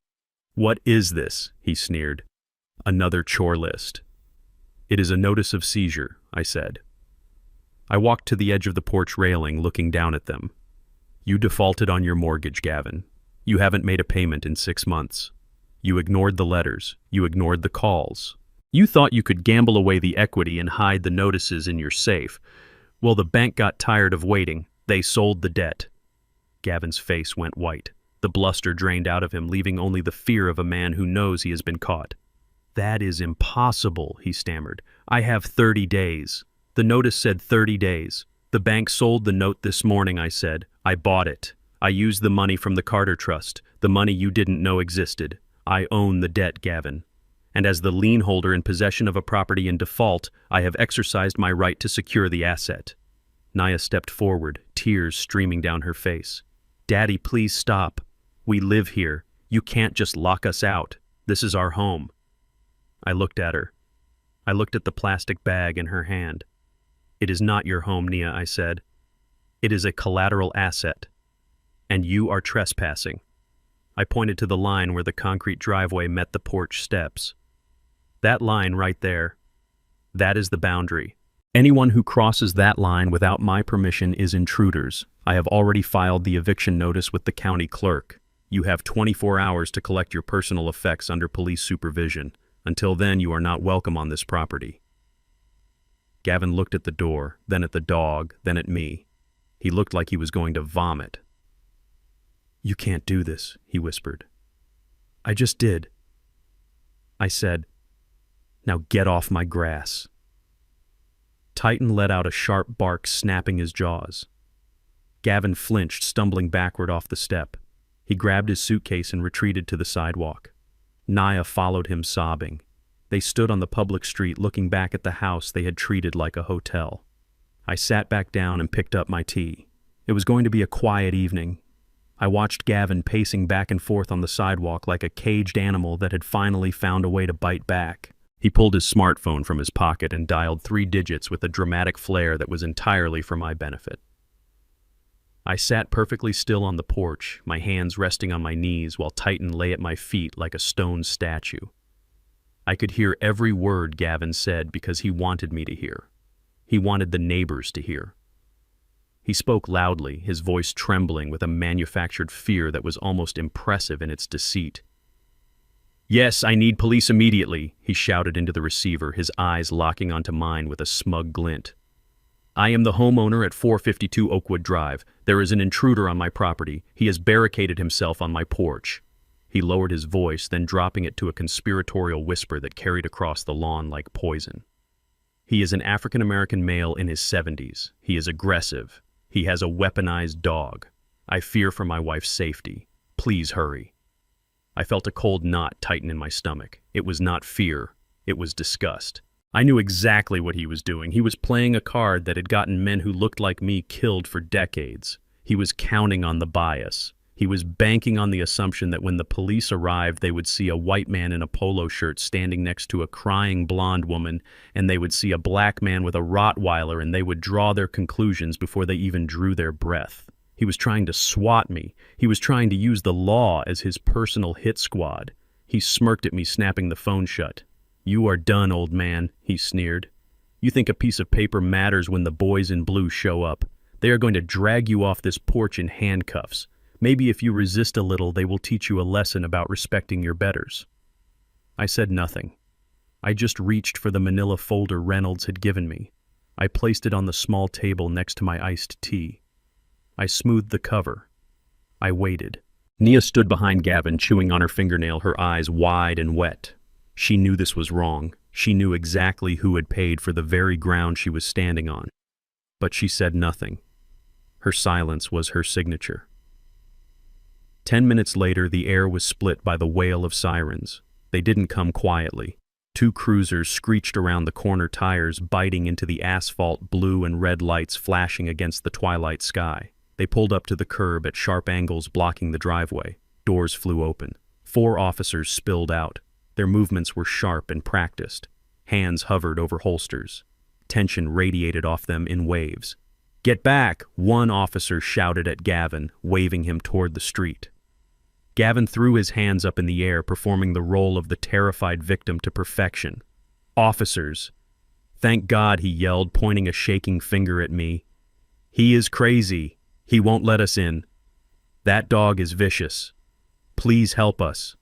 "What is this?" he sneered. "Another chore list." "It is a notice of seizure," I said. I walked to the edge of the porch railing, looking down at them. "You defaulted on your mortgage, Gavin. You haven't made a payment in 6 months. You ignored the letters. You ignored the calls. You thought you could gamble away the equity and hide the notices in your safe. Well, the bank got tired of waiting. They sold the debt." Gavin's face went white. The bluster drained out of him, leaving only the fear of a man who knows he has been caught. "That is impossible," he stammered. "I have 30 days. The notice said 30 days. The bank sold the note this morning," I said. "I bought it. I used the money from the Carter Trust, the money you didn't know existed. I own the debt, Gavin. And as the lien holder in possession of a property in default, I have exercised my right to secure the asset." Naya stepped forward, tears streaming down her face. "Daddy, please stop. We live here. You can't just lock us out. This is our home." I looked at her. I looked at the plastic bag in her hand. "It is not your home, Nia," I said. "It is a collateral asset. And you are trespassing." I pointed to the line where the concrete driveway met the porch steps. "That line right there, that is the boundary. Anyone who crosses that line without my permission is intruders. I have already filed the eviction notice with the county clerk. You have 24 hours to collect your personal effects under police supervision. Until then, you are not welcome on this property." Gavin looked at the door, then at the dog, then at me. He looked like he was going to vomit. "You can't do this," he whispered. "I just did." I said, "Now get off my grass." Titan let out a sharp bark, snapping his jaws. Gavin flinched, stumbling backward off the step. He grabbed his suitcase and retreated to the sidewalk. Naya followed him, sobbing. They stood on the public street, looking back at the house they had treated like a hotel. I sat back down and picked up my tea. It was going to be a quiet evening. I watched Gavin pacing back and forth on the sidewalk like a caged animal that had finally found a way to bite back. He pulled his smartphone from his pocket and dialed 3 digits with a dramatic flair that was entirely for my benefit. I sat perfectly still on the porch, my hands resting on my knees while Titan lay at my feet like a stone statue. I could hear every word Gavin said because he wanted me to hear. He wanted the neighbors to hear. He spoke loudly, his voice trembling with a manufactured fear that was almost impressive in its deceit. "Yes, I need police immediately," he shouted into the receiver, his eyes locking onto mine with a smug glint. "I am the homeowner at 452 Oakwood Drive. There is an intruder on my property. He has barricaded himself on my porch." He lowered his voice, then dropping it to a conspiratorial whisper that carried across the lawn like poison. "He is an African-American male in his 70s. He is aggressive. He has a weaponized dog. I fear for my wife's safety. Please hurry." I felt a cold knot tighten in my stomach. It was not fear. It was disgust. I knew exactly what he was doing. He was playing a card that had gotten men who looked like me killed for decades. He was counting on the bias. He was banking on the assumption that when the police arrived, they would see a white man in a polo shirt standing next to a crying blonde woman, and they would see a black man with a Rottweiler, and they would draw their conclusions before they even drew their breath. He was trying to swat me. He was trying to use the law as his personal hit squad. He smirked at me, snapping the phone shut. "You are done, old man," he sneered. "You think a piece of paper matters when the boys in blue show up. They are going to drag you off this porch in handcuffs. Maybe if you resist a little, they will teach you a lesson about respecting your betters." I said nothing. I just reached for the manila folder Reynolds had given me. I placed it on the small table next to my iced tea. I smoothed the cover. I waited. Nia stood behind Gavin, chewing on her fingernail, her eyes wide and wet. She knew this was wrong. She knew exactly who had paid for the very ground she was standing on. But she said nothing. Her silence was her signature. 10 minutes later, the air was split by the wail of sirens. They didn't come quietly. 2 cruisers screeched around the corner, tires biting into the asphalt, blue and red lights flashing against the twilight sky. They pulled up to the curb at sharp angles, blocking the driveway. Doors flew open. 4 officers spilled out. Their movements were sharp and practiced. Hands hovered over holsters. Tension radiated off them in waves. "Get back!" one officer shouted at Gavin, waving him toward the street. Gavin threw his hands up in the air, performing the role of the terrified victim to perfection. "Officers! Thank God," he yelled, pointing a shaking finger at me. "He is crazy. He won't let us in. That dog is vicious. Please help us."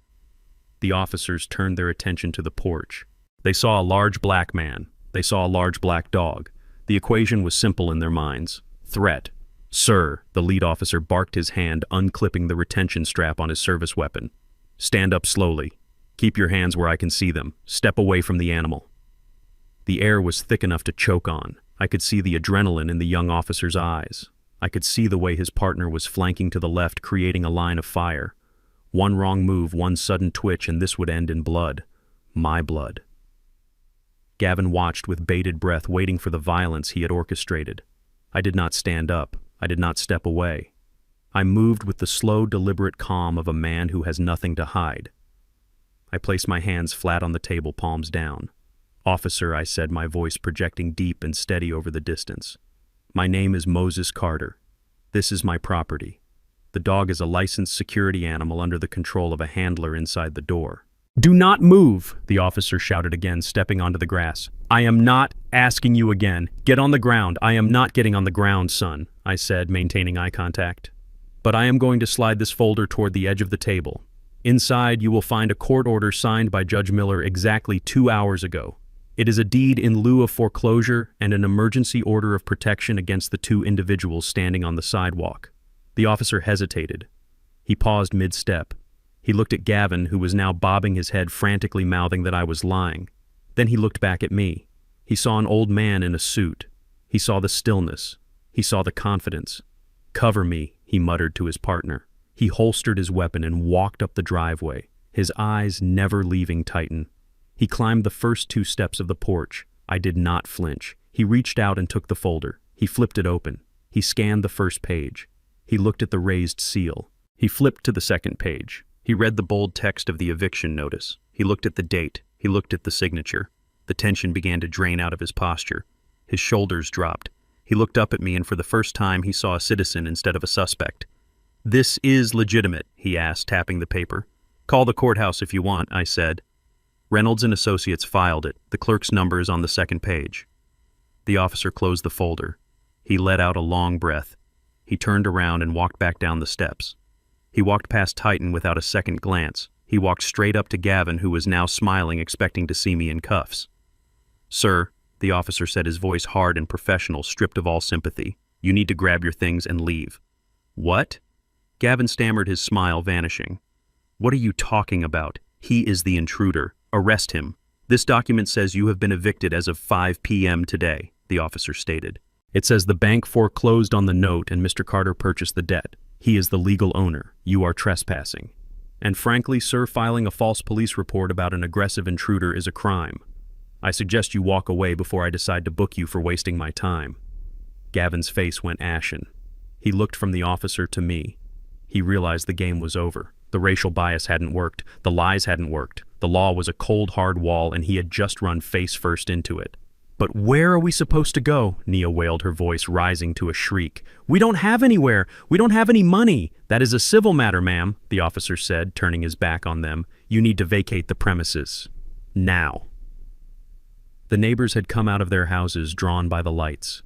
The officers turned their attention to the porch. They saw a large black man. They saw a large black dog. The equation was simple in their minds. Threat. "Sir," the lead officer barked, his hand unclipping the retention strap on his service weapon. "Stand up slowly. Keep your hands where I can see them. Step away from the animal." The air was thick enough to choke on. I could see the adrenaline in the young officer's eyes. I could see the way his partner was flanking to the left, creating a line of fire. One wrong move, one sudden twitch, and this would end in blood. My blood. Gavin watched with bated breath, waiting for the violence he had orchestrated. I did not stand up. I did not step away. I moved with the slow, deliberate calm of a man who has nothing to hide. I placed my hands flat on the table, palms down. "Officer," I said, my voice projecting deep and steady over the distance. "My name is Moses Carter. This is my property. The dog is a licensed security animal under the control of a handler inside the door." "Do not move," the officer shouted again, stepping onto the grass. "I am not asking you again. Get on the ground." "I am not getting on the ground, son," I said, maintaining eye contact. "But I am going to slide this folder toward the edge of the table. Inside, you will find a court order signed by Judge Miller exactly 2 hours ago. It is a deed in lieu of foreclosure and an emergency order of protection against the 2 individuals standing on the sidewalk." The officer hesitated. He paused mid-step. He looked at Gavin, who was now bobbing his head, frantically mouthing that I was lying. Then he looked back at me. He saw an old man in a suit. He saw the stillness. He saw the confidence. "Cover me," he muttered to his partner. He holstered his weapon and walked up the driveway, his eyes never leaving Titan. He climbed the first 2 steps of the porch. I did not flinch. He reached out and took the folder. He flipped it open. He scanned the first page. He looked at the raised seal. He flipped to the second page. He read the bold text of the eviction notice. He looked at the date. He looked at the signature. The tension began to drain out of his posture. His shoulders dropped. He looked up at me, and for the first time he saw a citizen instead of a suspect. "This is legitimate?" he asked, tapping the paper. "Call the courthouse if you want," I said. Reynolds and Associates filed it. The clerk's number is on the second page. The officer closed the folder. He let out a long breath. He turned around and walked back down the steps. He walked past Titan without a second glance. He walked straight up to Gavin, who was now smiling, expecting to see me in cuffs. "Sir," the officer said, his voice hard and professional, stripped of all sympathy, "you need to grab your things and leave." "What?" Gavin stammered, his smile vanishing. "What are you talking about? He is the intruder. Arrest him. This document says you have been evicted as of 5 p.m. today," the officer stated. "It says the bank foreclosed on the note and Mr. Carter purchased the debt. He is the legal owner. You are trespassing. And frankly, sir, filing a false police report about an aggressive intruder is a crime. I suggest you walk away before I decide to book you for wasting my time." Gavin's face went ashen. He looked from the officer to me. He realized the game was over. The racial bias hadn't worked. The lies hadn't worked. The law was a cold, hard wall, and he had just run face first into it. "But where are we supposed to go?" Nia wailed, her voice rising to a shriek. "We don't have anywhere. We don't have any money." "That is a civil matter, ma'am," the officer said, turning his back on them. "You need to vacate the premises. Now." The neighbors had come out of their houses, drawn by the lights.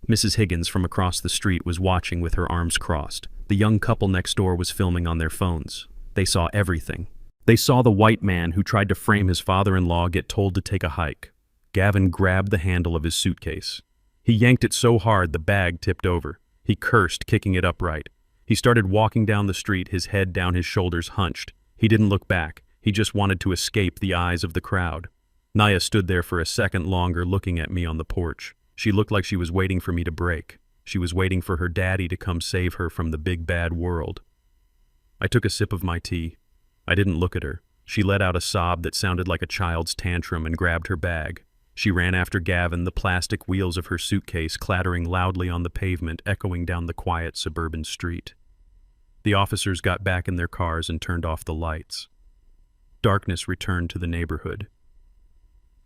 Mrs. Higgins from across the street was watching with her arms crossed. The young couple next door was filming on their phones. They saw everything. They saw the white man who tried to frame his father-in-law get told to take a hike. Gavin grabbed the handle of his suitcase. He yanked it so hard the bag tipped over. He cursed, kicking it upright. He started walking down the street, his head down, his shoulders hunched. He didn't look back. He just wanted to escape the eyes of the crowd. Naya stood there for a second longer, looking at me on the porch. She looked like she was waiting for me to break. She was waiting for her daddy to come save her from the big bad world. I took a sip of my tea. I didn't look at her. She let out a sob that sounded like a child's tantrum and grabbed her bag. She ran after Gavin, the plastic wheels of her suitcase clattering loudly on the pavement, echoing down the quiet suburban street. The officers got back in their cars and turned off the lights. Darkness returned to the neighborhood.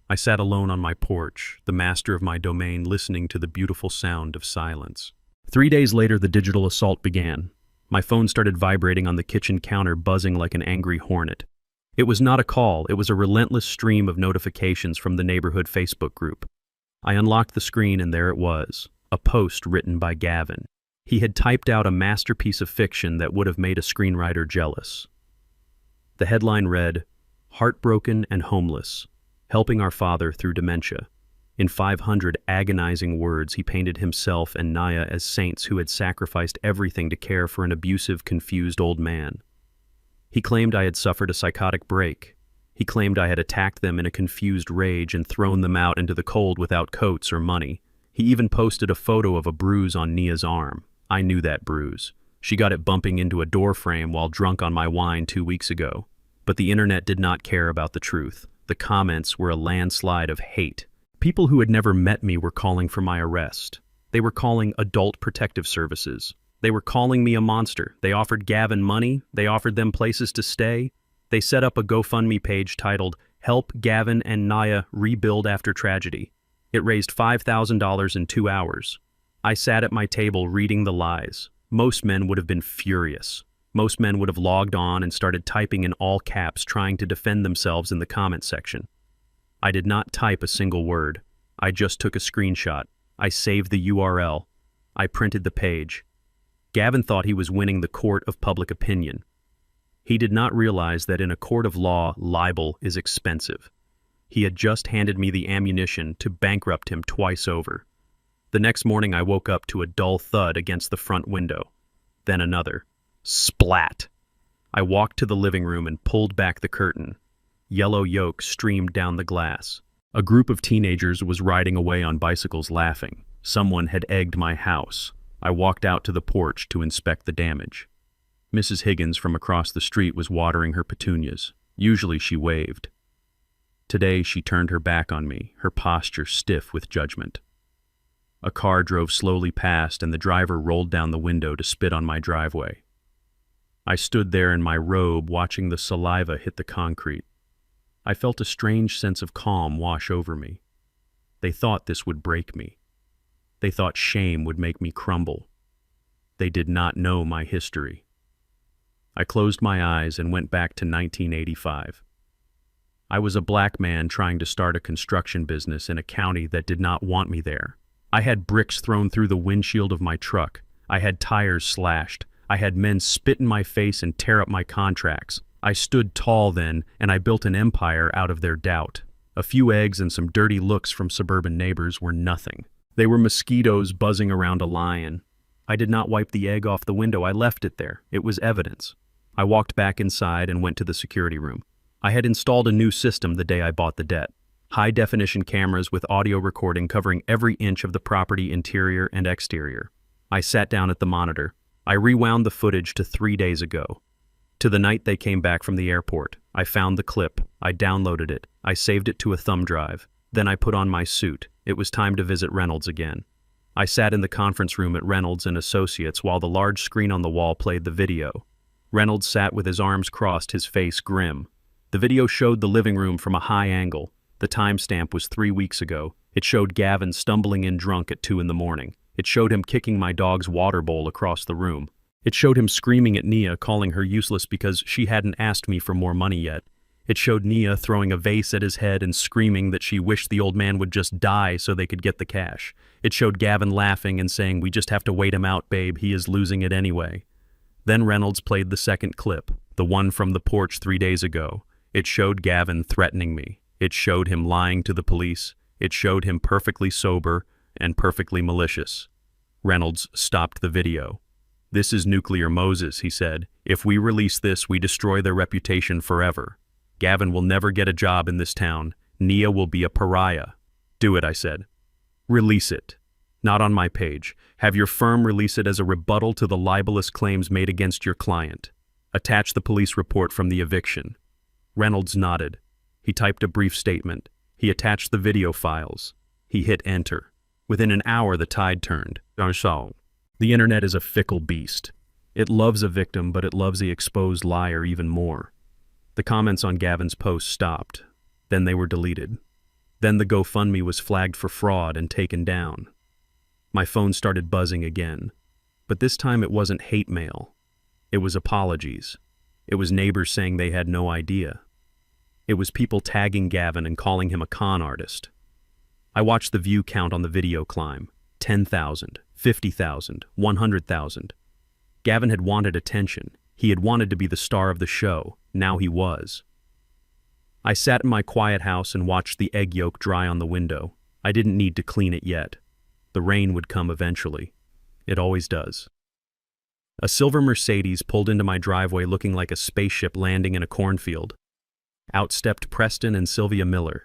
I sat alone on my porch, the master of my domain, listening to the beautiful sound of silence. 3 days later, the digital assault began. My phone started vibrating on the kitchen counter, buzzing like an angry hornet. It was not a call, it was a relentless stream of notifications from the neighborhood Facebook group. I unlocked the screen and there it was, a post written by Gavin. He had typed out a masterpiece of fiction that would have made a screenwriter jealous. The headline read, "Heartbroken and Homeless, Helping Our Father Through Dementia." In 500 agonizing words, he painted himself and Naya as saints who had sacrificed everything to care for an abusive, confused old man. He claimed I had suffered a psychotic break. He claimed I had attacked them in a confused rage and thrown them out into the cold without coats or money. He even posted a photo of a bruise on Nia's arm. I knew that bruise. She got it bumping into a door frame while drunk on my wine 2 weeks ago. But the internet did not care about the truth. The comments were a landslide of hate. People who had never met me were calling for my arrest. They were calling Adult Protective Services. They were calling me a monster. They offered Gavin money. They offered them places to stay. They set up a GoFundMe page titled, "Help Gavin and Naya Rebuild After Tragedy." It raised $5,000 in 2 hours. I sat at my table reading the lies. Most men would have been furious. Most men would have logged on and started typing in all caps, trying to defend themselves in the comment section. I did not type a single word. I just took a screenshot. I saved the URL. I printed the page. Gavin thought he was winning the court of public opinion. He did not realize that in a court of law, libel is expensive. He had just handed me the ammunition to bankrupt him twice over. The next morning I woke up to a dull thud against the front window. Then another. Splat! I walked to the living room and pulled back the curtain. Yellow yolk streamed down the glass. A group of teenagers was riding away on bicycles laughing. Someone had egged my house. I walked out to the porch to inspect the damage. Mrs. Higgins from across the street was watering her petunias. Usually she waved. Today she turned her back on me, her posture stiff with judgment. A car drove slowly past and the driver rolled down the window to spit on my driveway. I stood there in my robe watching the saliva hit the concrete. I felt a strange sense of calm wash over me. They thought this would break me. They thought shame would make me crumble. They did not know my history. I closed my eyes and went back to 1985. I was a black man trying to start a construction business in a county that did not want me there. I had bricks thrown through the windshield of my truck. I had tires slashed. I had men spit in my face and tear up my contracts. I stood tall then, and I built an empire out of their doubt. A few eggs and some dirty looks from suburban neighbors were nothing. They were mosquitoes buzzing around a lion. I did not wipe the egg off the window. I left it there. It was evidence. I walked back inside and went to the security room. I had installed a new system the day I bought the debt. High-definition cameras with audio recording covering every inch of the property, interior and exterior. I sat down at the monitor. I rewound the footage to 3 days ago. To the night they came back from the airport. I found the clip. I downloaded it. I saved it to a thumb drive. Then I put on my suit. It was time to visit Reynolds again. I sat in the conference room at Reynolds and Associates while the large screen on the wall played the video. Reynolds sat with his arms crossed, his face grim. The video showed the living room from a high angle. The timestamp was 3 weeks ago. It showed Gavin stumbling in drunk at 2 in the morning. It showed him kicking my dog's water bowl across the room. It showed him screaming at Nia, calling her useless because she hadn't asked me for more money yet. It showed Nia throwing a vase at his head and screaming that she wished the old man would just die so they could get the cash. It showed Gavin laughing and saying, "We just have to wait him out, babe, he is losing it anyway." Then Reynolds played the second clip, the one from the porch 3 days ago. It showed Gavin threatening me. It showed him lying to the police. It showed him perfectly sober and perfectly malicious. Reynolds stopped the video. "This is nuclear Moses," he said. "If we release this, we destroy their reputation forever. Gavin will never get a job in this town. Nia will be a pariah." "Do it," I said. "Release it. Not on my page. Have your firm release it as a rebuttal to the libelous claims made against your client. Attach the police report from the eviction." Reynolds nodded. He typed a brief statement. He attached the video files. He hit enter. Within an hour, the tide turned. The internet is a fickle beast. It loves a victim, but it loves the exposed liar even more. The comments on Gavin's post stopped. Then they were deleted. Then the GoFundMe was flagged for fraud and taken down. My phone started buzzing again. But this time it wasn't hate mail. It was apologies. It was neighbors saying they had no idea. It was people tagging Gavin and calling him a con artist. I watched the view count on the video climb. 10,000, 50,000, 100,000. Gavin had wanted attention. He had wanted to be the star of the show. Now he was. I sat in my quiet house and watched the egg yolk dry on the window. I didn't need to clean it yet. The rain would come eventually. It always does. A silver Mercedes pulled into my driveway looking like a spaceship landing in a cornfield. Out stepped Preston and Sylvia Miller.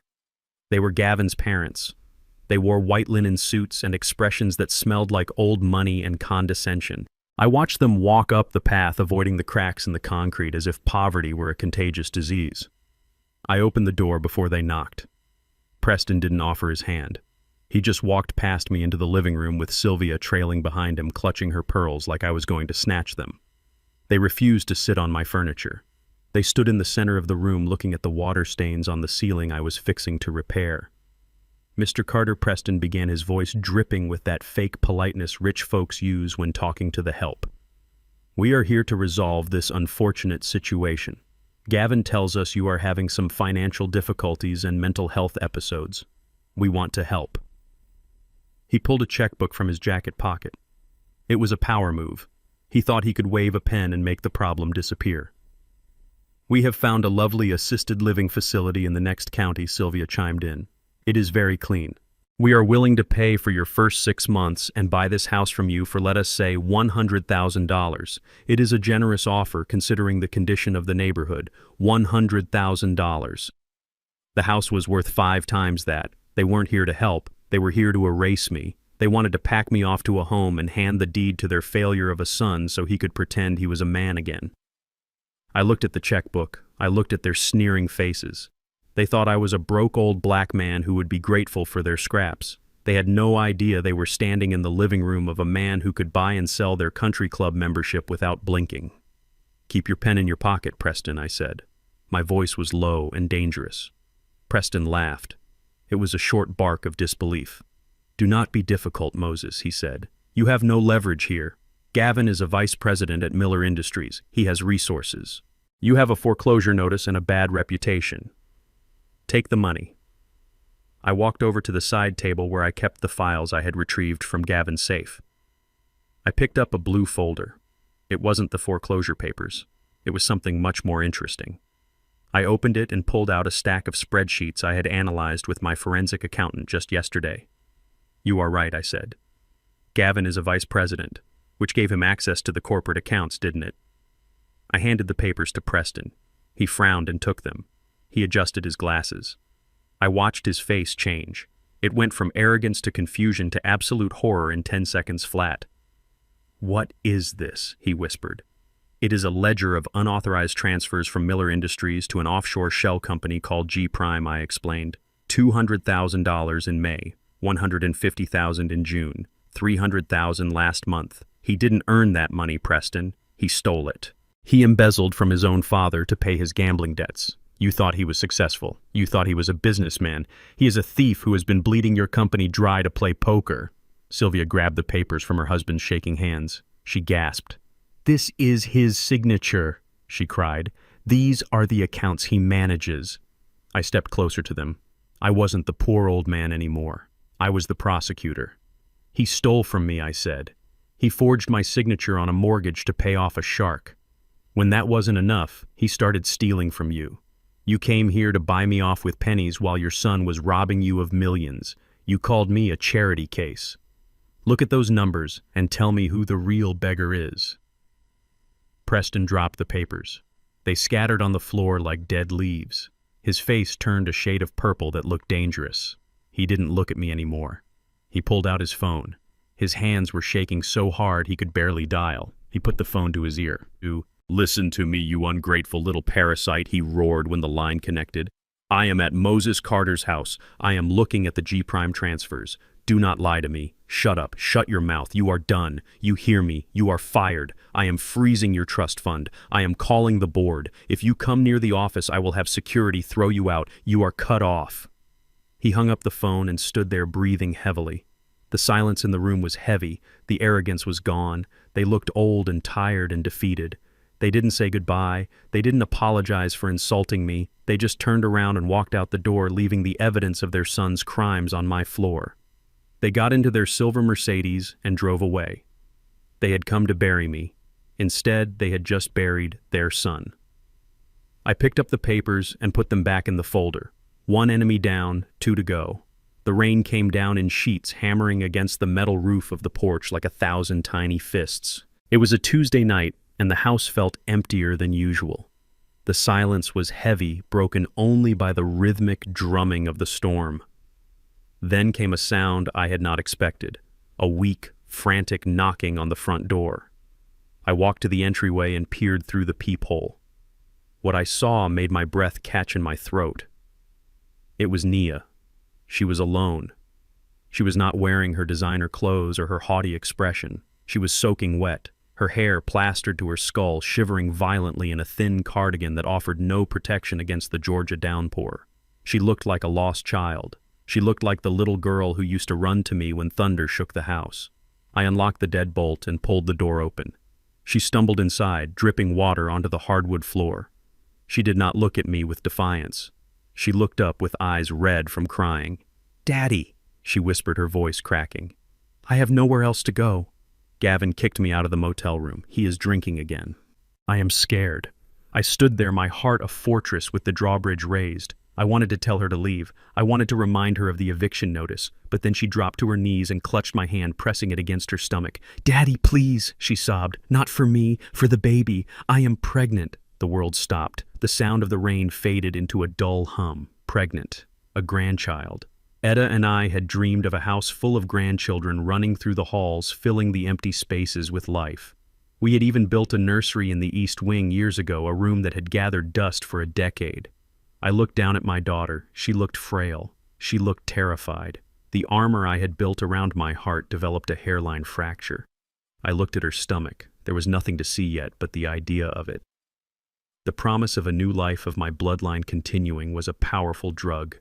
They were Gavin's parents. They wore white linen suits and expressions that smelled like old money and condescension. I watched them walk up the path, avoiding the cracks in the concrete as if poverty were a contagious disease. I opened the door before they knocked. Preston didn't offer his hand. He just walked past me into the living room with Sylvia trailing behind him, clutching her pearls like I was going to snatch them. They refused to sit on my furniture. They stood in the center of the room looking at the water stains on the ceiling I was fixing to repair. Mr. Carter Preston began, his voice dripping with that fake politeness rich folks use when talking to the help. "We are here to resolve this unfortunate situation. Gavin tells us you are having some financial difficulties and mental health episodes. We want to help." He pulled a checkbook from his jacket pocket. It was a power move. He thought he could wave a pen and make the problem disappear. "We have found a lovely assisted living facility in the next county," Sylvia chimed in. "It is very clean. We are willing to pay for your first 6 months and buy this house from you for, let us say, $100,000. It is a generous offer considering the condition of the neighborhood. $100,000. The house was worth 5 times that. They weren't here to help. They were here to erase me. They wanted to pack me off to a home and hand the deed to their failure of a son so he could pretend he was a man again." I looked at the checkbook. I looked at their sneering faces. They thought I was a broke old black man who would be grateful for their scraps. They had no idea they were standing in the living room of a man who could buy and sell their country club membership without blinking. "Keep your pen in your pocket, Preston," I said. My voice was low and dangerous. Preston laughed. It was a short bark of disbelief. "Do not be difficult, Moses," he said. "You have no leverage here. Gavin is a vice president at Miller Industries. He has resources. You have a foreclosure notice and a bad reputation. Take the money." I walked over to the side table where I kept the files I had retrieved from Gavin's safe. I picked up a blue folder. It wasn't the foreclosure papers. It was something much more interesting. I opened it and pulled out a stack of spreadsheets I had analyzed with my forensic accountant just yesterday. "You are right," I said. "Gavin is a vice president, which gave him access to the corporate accounts, didn't it?" I handed the papers to Preston. He frowned and took them. He adjusted his glasses. I watched his face change. It went from arrogance to confusion to absolute horror in 10 seconds flat. "What is this?" he whispered. "It is a ledger of unauthorized transfers from Miller Industries to an offshore shell company called G Prime," I explained. $200,000 in May, $150,000 in June, $300,000 last month. He didn't earn that money, Preston. He stole it. He embezzled from his own father to pay his gambling debts. You thought he was successful. You thought he was a businessman. He is a thief who has been bleeding your company dry to play poker." Sylvia grabbed the papers from her husband's shaking hands. She gasped. "This is his signature," she cried. "These are the accounts he manages." I stepped closer to them. I wasn't the poor old man anymore. I was the prosecutor. "He stole from me," I said. "He forged my signature on a mortgage to pay off a shark. When that wasn't enough, he started stealing from you. You came here to buy me off with pennies while your son was robbing you of millions. You called me a charity case. Look at those numbers and tell me who the real beggar is." Preston dropped the papers. They scattered on the floor like dead leaves. His face turned a shade of purple that looked dangerous. He didn't look at me anymore. He pulled out his phone. His hands were shaking so hard he could barely dial. He put the phone to his ear. "Listen to me, you ungrateful little parasite," he roared when the line connected. "I am at Moses Carter's house. I am looking at the G-Prime transfers. Do not lie to me. Shut up. Shut your mouth. You are done. You hear me. You are fired. I am freezing your trust fund. I am calling the board. If you come near the office, I will have security throw you out. You are cut off." He hung up the phone and stood there breathing heavily. The silence in the room was heavy. The arrogance was gone. They looked old and tired and defeated. They didn't say goodbye. They didn't apologize for insulting me. They just turned around and walked out the door, leaving the evidence of their son's crimes on my floor. They got into their silver Mercedes and drove away. They had come to bury me. Instead, they had just buried their son. I picked up the papers and put them back in the folder. One enemy down, 2 to go. The rain came down in sheets, hammering against the metal roof of the porch like 1,000 tiny fists. It was a Tuesday night, and the house felt emptier than usual. The silence was heavy, broken only by the rhythmic drumming of the storm. Then came a sound I had not expected, a weak, frantic knocking on the front door. I walked to the entryway and peered through the peephole. What I saw made my breath catch in my throat. It was Nia. She was alone. She was not wearing her designer clothes or her haughty expression. She was soaking wet, her hair plastered to her skull, shivering violently in a thin cardigan that offered no protection against the Georgia downpour. She looked like a lost child. She looked like the little girl who used to run to me when thunder shook the house. I unlocked the deadbolt and pulled the door open. She stumbled inside, dripping water onto the hardwood floor. She did not look at me with defiance. She looked up with eyes red from crying. "Daddy," she whispered, her voice cracking. "I have nowhere else to go." Gavin kicked me out of the motel room. He is drinking again. I am scared. I stood there, my heart a fortress with the drawbridge raised. I wanted to tell her to leave. I wanted to remind her of the eviction notice, but then she dropped to her knees and clutched my hand, pressing it against her stomach. "Daddy, please," she sobbed. "Not for me, for the baby. I am pregnant." The world stopped. The sound of the rain faded into a dull hum. Pregnant. A grandchild. Etta and I had dreamed of a house full of grandchildren running through the halls, filling the empty spaces with life. We had even built a nursery in the East Wing years ago, a room that had gathered dust for a decade. I looked down at my daughter. She looked frail. She looked terrified. The armor I had built around my heart developed a hairline fracture. I looked at her stomach. There was nothing to see yet but the idea of it. The promise of a new life of my bloodline continuing was a powerful drug.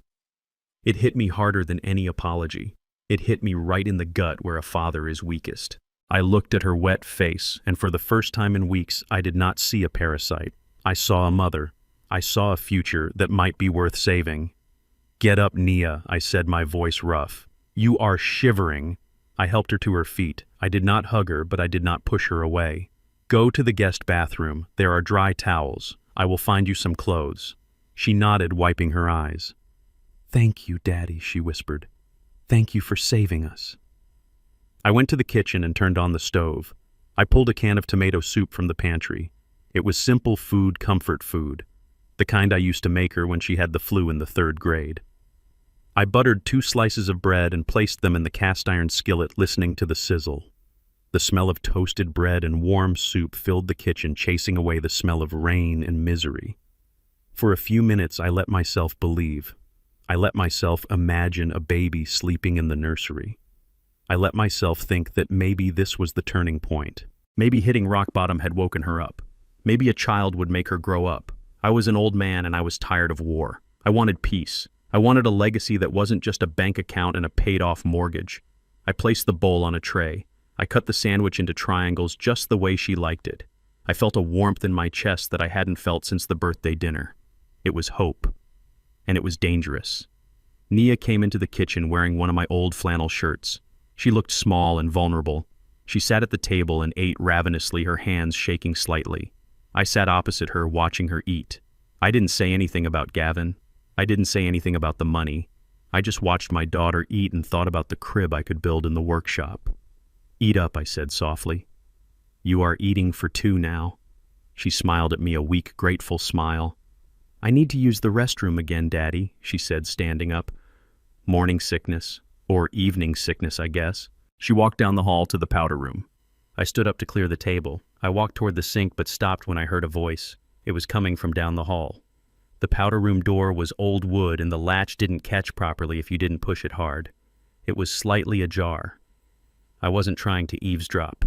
It hit me harder than any apology. It hit me right in the gut where a father is weakest. I looked at her wet face, and for the first time in weeks, I did not see a parasite. I saw a mother. I saw a future that might be worth saving. "Get up, Nia," I said, my voice rough. "You are shivering." I helped her to her feet. I did not hug her, but I did not push her away. "Go to the guest bathroom. There are dry towels. I will find you some clothes." She nodded, wiping her eyes. "Thank you, Daddy," she whispered. "Thank you for saving us." I went to the kitchen and turned on the stove. I pulled a can of tomato soup from the pantry. It was simple food, comfort food. The kind I used to make her when she had the flu in the 3rd grade. I buttered 2 slices of bread and placed them in the cast-iron skillet, listening to the sizzle. The smell of toasted bread and warm soup filled the kitchen, chasing away the smell of rain and misery. For a few minutes, I let myself believe. I let myself imagine a baby sleeping in the nursery. I let myself think that maybe this was the turning point. Maybe hitting rock bottom had woken her up. Maybe a child would make her grow up. I was an old man and I was tired of war. I wanted peace. I wanted a legacy that wasn't just a bank account and a paid-off mortgage. I placed the bowl on a tray. I cut the sandwich into triangles just the way she liked it. I felt a warmth in my chest that I hadn't felt since the birthday dinner. It was hope. And it was dangerous. Nia came into the kitchen wearing one of my old flannel shirts. She looked small and vulnerable. She sat at the table and ate ravenously, her hands shaking slightly. I sat opposite her, watching her eat. I didn't say anything about Gavin. I didn't say anything about the money. I just watched my daughter eat and thought about the crib I could build in the workshop. Eat up, I said softly. You are eating for two now. She smiled at me, a weak, grateful smile. I need to use the restroom again, Daddy, she said, standing up. Morning sickness, or evening sickness, I guess. She walked down the hall to the powder room. I stood up to clear the table. I walked toward the sink but stopped when I heard a voice. It was coming from down the hall. The powder room door was old wood and the latch didn't catch properly if you didn't push it hard. It was slightly ajar. I wasn't trying to eavesdrop.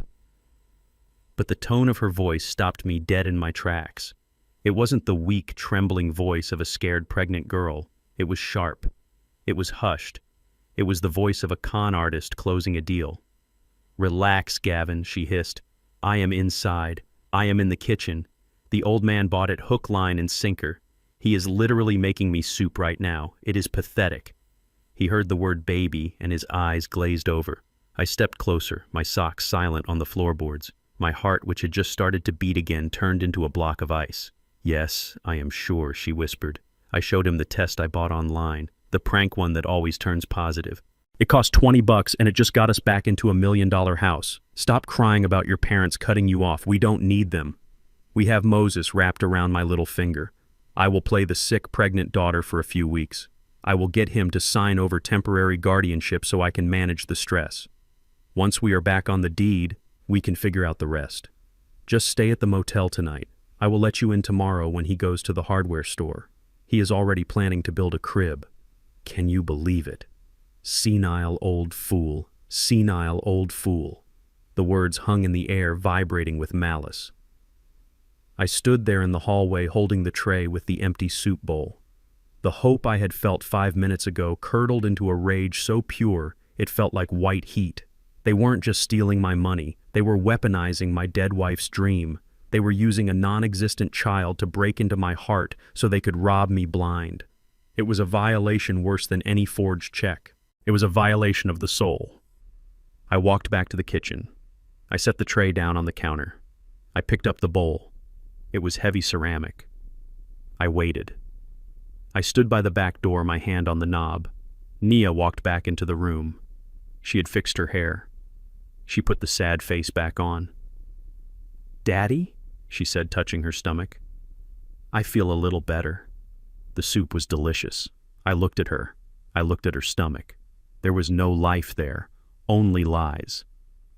But the tone of her voice stopped me dead in my tracks. It wasn't the weak, trembling voice of a scared pregnant girl. It was sharp. It was hushed. It was the voice of a con artist closing a deal. Relax, Gavin, she hissed. I am inside. I am in the kitchen. The old man bought it hook, line, and sinker. He is literally making me soup right now. It is pathetic. He heard the word baby and his eyes glazed over. I stepped closer, my socks silent on the floorboards. My heart, which had just started to beat again, turned into a block of ice. Yes, I am sure, she whispered. I showed him the test I bought online, the prank one that always turns positive. It cost $20 and it just got us back into $1 million house. Stop crying about your parents cutting you off. We don't need them. We have Moses wrapped around my little finger. I will play the sick, pregnant daughter for a few weeks. I will get him to sign over temporary guardianship so I can manage the stress. Once we are back on the deed, we can figure out the rest. Just stay at the motel tonight. I will let you in tomorrow when he goes to the hardware store. He is already planning to build a crib. Can you believe it? Senile old fool. Senile old fool. The words hung in the air, vibrating with malice. I stood there in the hallway holding the tray with the empty soup bowl. The hope I had felt 5 minutes ago curdled into a rage so pure it felt like white heat. They weren't just stealing my money. They were weaponizing my dead wife's dream. They were using a non-existent child to break into my heart so they could rob me blind. It was a violation worse than any forged check. It was a violation of the soul. I walked back to the kitchen. I set the tray down on the counter. I picked up the bowl. It was heavy ceramic. I waited. I stood by the back door, my hand on the knob. Nia walked back into the room. She had fixed her hair. She put the sad face back on. Daddy? She said, touching her stomach. I feel a little better. The soup was delicious. I looked at her. I looked at her stomach. There was no life there, only lies.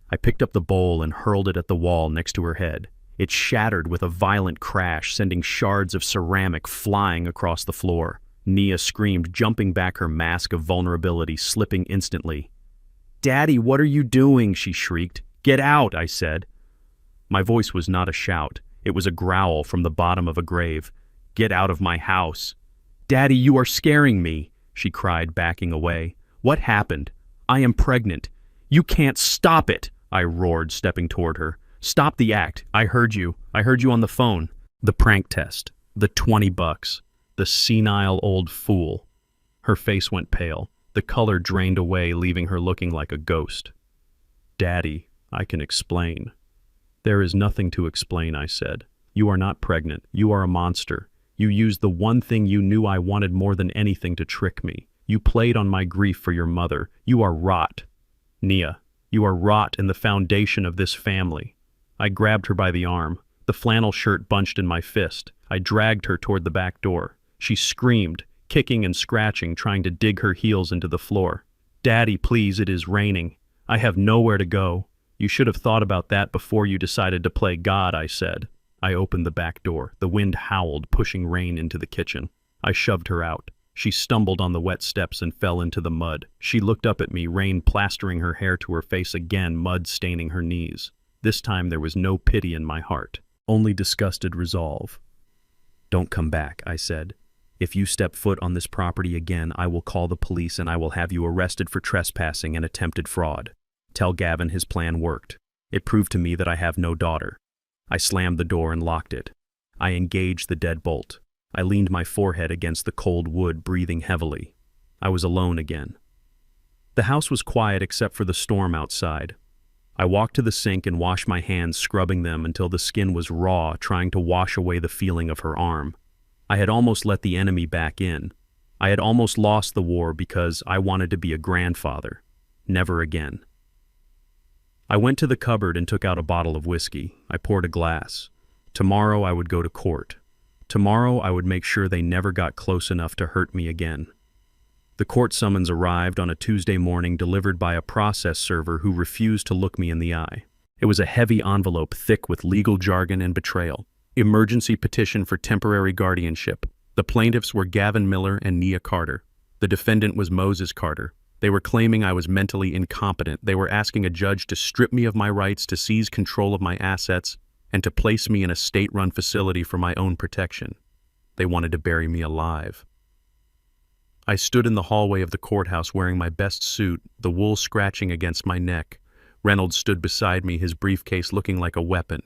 I picked up the bowl and hurled it at the wall next to her head. It shattered with a violent crash, sending shards of ceramic flying across the floor. Nia screamed, jumping back, her mask of vulnerability slipping instantly. Daddy, what are you doing? She shrieked. Get out, I said. My voice was not a shout. It was a growl from the bottom of a grave. Get out of my house. Daddy, you are scaring me, she cried, backing away. What happened? I am pregnant. You can't stop it, I roared, stepping toward her. Stop the act. I heard you. I heard you on the phone. The prank test. The $20. The senile old fool. Her face went pale. The color drained away, leaving her looking like a ghost. Daddy, I can explain. There is nothing to explain, I said. You are not pregnant. You are a monster. You used the one thing you knew I wanted more than anything to trick me. You played on my grief for your mother. You are rot. Nia, you are rot in the foundation of this family. I grabbed her by the arm. The flannel shirt bunched in my fist. I dragged her toward the back door. She screamed, kicking and scratching, trying to dig her heels into the floor. Daddy, please, it is raining. I have nowhere to go. You should have thought about that before you decided to play God, I said. I opened the back door. The wind howled, pushing rain into the kitchen. I shoved her out. She stumbled on the wet steps and fell into the mud. She looked up at me, rain plastering her hair to her face again, mud staining her knees. This time there was no pity in my heart, only disgusted resolve. Don't come back, I said. If you step foot on this property again, I will call the police and I will have you arrested for trespassing and attempted fraud. Tell Gavin his plan worked. It proved to me that I have no daughter. I slammed the door and locked it. I engaged the deadbolt. I leaned my forehead against the cold wood, breathing heavily. I was alone again. The house was quiet except for the storm outside. I walked to the sink and washed my hands, scrubbing them until the skin was raw, trying to wash away the feeling of her arm. I had almost let the enemy back in. I had almost lost the war because I wanted to be a grandfather. Never again. I went to the cupboard and took out a bottle of whiskey. I poured a glass. Tomorrow I would go to court. Tomorrow I would make sure they never got close enough to hurt me again. The court summons arrived on a Tuesday morning, delivered by a process server who refused to look me in the eye. It was a heavy envelope thick with legal jargon and betrayal. Emergency petition for temporary guardianship. The plaintiffs were Gavin Miller and Nia Carter. The defendant was Moses Carter. They were claiming I was mentally incompetent. They were asking a judge to strip me of my rights, to seize control of my assets, and to place me in a state-run facility for my own protection. They wanted to bury me alive. I stood in the hallway of the courthouse wearing my best suit, the wool scratching against my neck. Reynolds stood beside me, his briefcase looking like a weapon.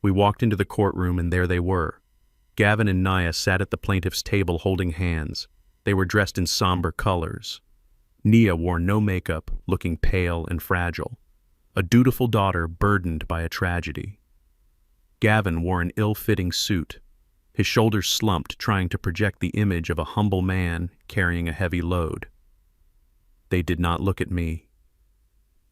We walked into the courtroom, and there they were. Gavin and Nia sat at the plaintiff's table holding hands. They were dressed in somber colors. Nia wore no makeup, looking pale and fragile. A dutiful daughter burdened by a tragedy. Gavin wore an ill-fitting suit. His shoulders slumped, trying to project the image of a humble man carrying a heavy load. They did not look at me.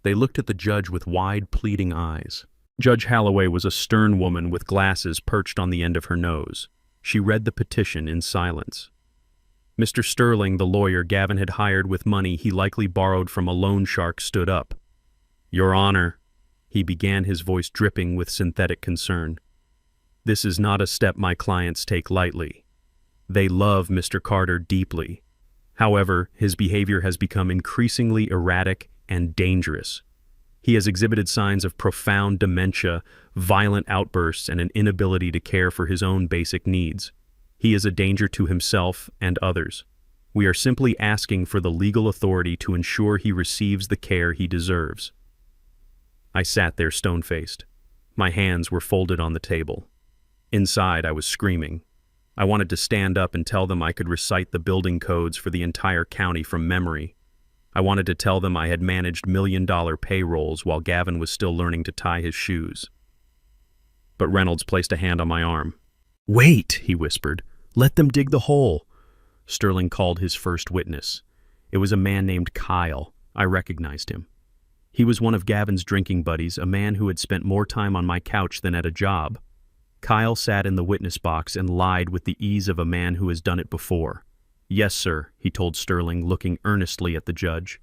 They looked at the judge with wide, pleading eyes. Judge Holloway was a stern woman with glasses perched on the end of her nose. She read the petition in silence. Mr. Sterling, the lawyer Gavin had hired with money he likely borrowed from a loan shark, stood up. "Your Honor," he began, his voice dripping with synthetic concern. "This is not a step my clients take lightly. They love Mr. Carter deeply. However, his behavior has become increasingly erratic and dangerous. He has exhibited signs of profound dementia, violent outbursts, and an inability to care for his own basic needs. He is a danger to himself and others. We are simply asking for the legal authority to ensure he receives the care he deserves." I sat there stone-faced. My hands were folded on the table. Inside, I was screaming. I wanted to stand up and tell them I could recite the building codes for the entire county from memory. I wanted to tell them I had managed million-dollar payrolls while Gavin was still learning to tie his shoes. But Reynolds placed a hand on my arm. "Wait," he whispered. "Let them dig the hole." Sterling called his first witness. It was a man named Kyle. I recognized him. He was one of Gavin's drinking buddies, a man who had spent more time on my couch than at a job. Kyle sat in the witness box and lied with the ease of a man who has done it before. "Yes, sir," he told Sterling, looking earnestly at the judge.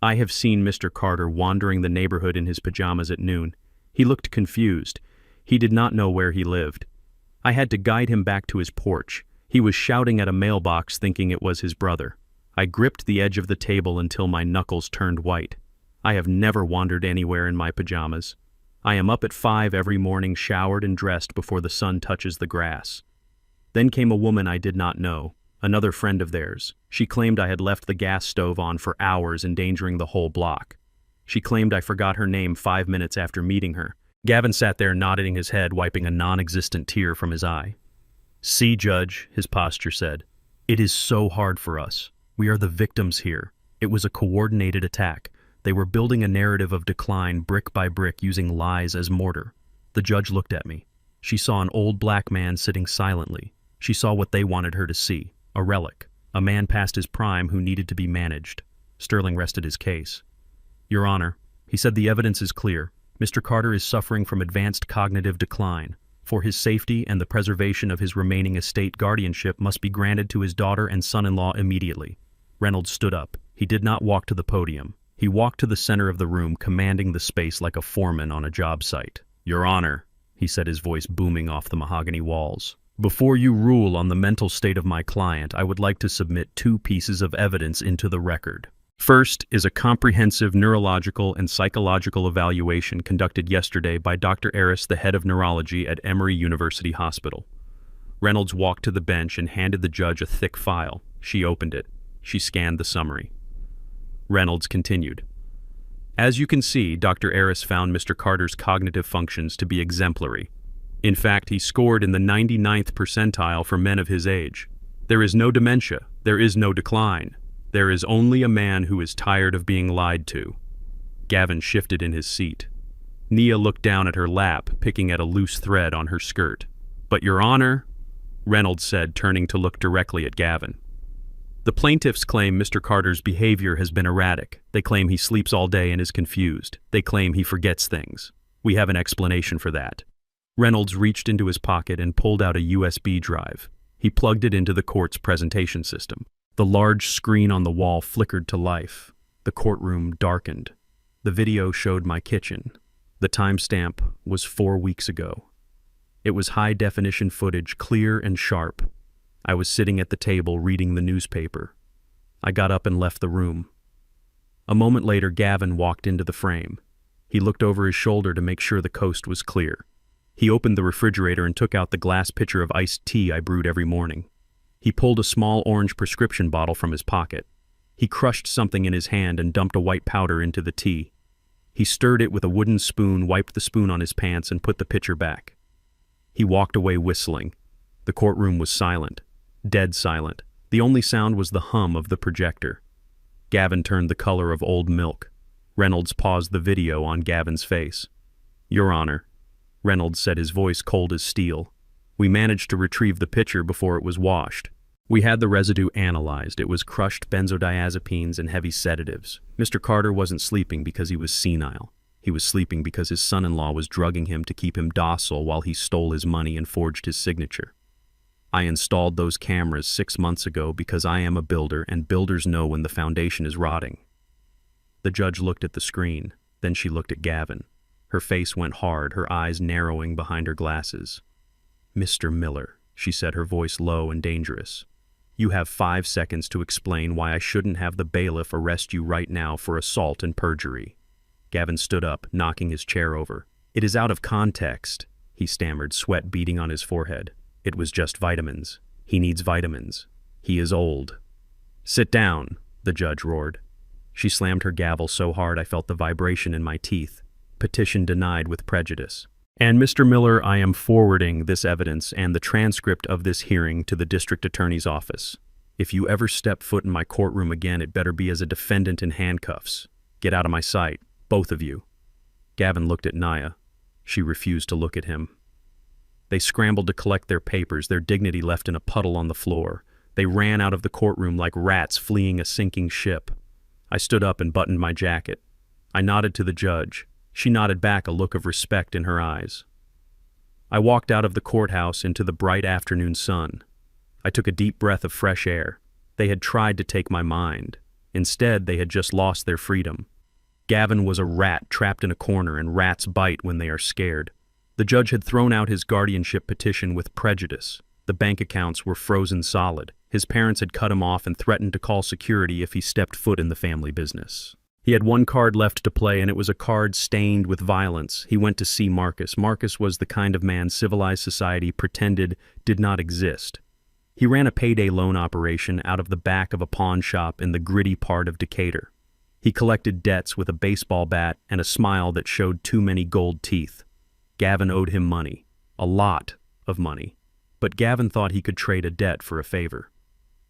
"I have seen Mr. Carter wandering the neighborhood in his pajamas at noon. He looked confused. He did not know where he lived. I had to guide him back to his porch. He was shouting at a mailbox, thinking it was his brother. I gripped the edge of the table until my knuckles turned white. I have never wandered anywhere in my pajamas. I am up at 5 every morning, showered and dressed before the sun touches the grass." Then came a woman I did not know, another friend of theirs. She claimed I had left the gas stove on for hours, endangering the whole block. She claimed I forgot her name 5 minutes after meeting her. Gavin sat there nodding his head, wiping a non-existent tear from his eye. "See, Judge," his posture said, "it is so hard for us. We are the victims here. It was a coordinated attack. They were building a narrative of decline brick by brick, using lies as mortar." The judge looked at me. She saw an old black man sitting silently. She saw what they wanted her to see, a relic, a man past his prime who needed to be managed. Sterling rested his case. "Your Honor," he said, "the evidence is clear. Mr. Carter is suffering from advanced cognitive decline. For his safety and the preservation of his remaining estate, guardianship must be granted to his daughter and son-in-law immediately." Reynolds stood up. He did not walk to the podium. He walked to the center of the room, commanding the space like a foreman on a job site. "Your Honor," he said, his voice booming off the mahogany walls, "before you rule on the mental state of my client, I would like to submit 2 pieces of evidence into the record. First is a comprehensive neurological and psychological evaluation conducted yesterday by Dr. Aris, the head of neurology at Emory University Hospital." Reynolds walked to the bench and handed the judge a thick file. She opened it. She scanned the summary. Reynolds continued. "As you can see, Dr. Aris found Mr. Carter's cognitive functions to be exemplary. In fact, he scored in the 99th percentile for men of his age. There is no dementia. There is no decline. There is only a man who is tired of being lied to." Gavin shifted in his seat. Nia looked down at her lap, picking at a loose thread on her skirt. "But, Your Honor," Reynolds said, turning to look directly at Gavin. The plaintiffs claim Mr. Carter's behavior has been erratic. They claim he sleeps all day and is confused. They claim he forgets things. We have an explanation for that. Reynolds reached into his pocket and pulled out a USB drive. He plugged it into the court's presentation system. The large screen on the wall flickered to life. The courtroom darkened. The video showed my kitchen. The timestamp was 4 weeks ago. It was high-definition footage, clear and sharp. I was sitting at the table reading the newspaper. I got up and left the room. A moment later, Gavin walked into the frame. He looked over his shoulder to make sure the coast was clear. He opened the refrigerator and took out the glass pitcher of iced tea I brewed every morning. He pulled a small orange prescription bottle from his pocket. He crushed something in his hand and dumped a white powder into the tea. He stirred it with a wooden spoon, wiped the spoon on his pants, and put the pitcher back. He walked away whistling. The courtroom was silent. Dead silent. The only sound was the hum of the projector. Gavin turned the color of old milk. Reynolds paused the video on Gavin's face. "Your Honor," Reynolds said, his voice cold as steel. "We managed to retrieve the pitcher before it was washed. We had the residue analyzed. It was crushed benzodiazepines and heavy sedatives. Mr. Carter wasn't sleeping because he was senile. He was sleeping because his son-in-law was drugging him to keep him docile while he stole his money and forged his signature. I installed those cameras 6 months ago because I am a builder, and builders know when the foundation is rotting." The judge looked at the screen. Then she looked at Gavin. Her face went hard, her eyes narrowing behind her glasses. "Mr. Miller," she said, her voice low and dangerous. "You have 5 seconds to explain why I shouldn't have the bailiff arrest you right now for assault and perjury." Gavin stood up, knocking his chair over. "It is out of context," he stammered, sweat beading on his forehead. "It was just vitamins. He needs vitamins. He is old." "Sit down," the judge roared. She slammed her gavel so hard I felt the vibration in my teeth. Petition denied with prejudice. "And Mr. Miller, I am forwarding this evidence and the transcript of this hearing to the district attorney's office. If you ever step foot in my courtroom again, it better be as a defendant in handcuffs. Get out of my sight, both of you." Gavin looked at Naya. She refused to look at him. They scrambled to collect their papers, their dignity left in a puddle on the floor. They ran out of the courtroom like rats fleeing a sinking ship. I stood up and buttoned my jacket. I nodded to the judge. She nodded back, a look of respect in her eyes. I walked out of the courthouse into the bright afternoon sun. I took a deep breath of fresh air. They had tried to take my mind. Instead, they had just lost their freedom. Gavin was a rat trapped in a corner, and rats bite when they are scared. The judge had thrown out his guardianship petition with prejudice. The bank accounts were frozen solid. His parents had cut him off and threatened to call security if he stepped foot in the family business. He had one card left to play, and it was a card stained with violence. He went to see Marcus. Marcus was the kind of man civilized society pretended did not exist. He ran a payday loan operation out of the back of a pawn shop in the gritty part of Decatur. He collected debts with a baseball bat and a smile that showed too many gold teeth. Gavin owed him money, a lot of money, but Gavin thought he could trade a debt for a favor.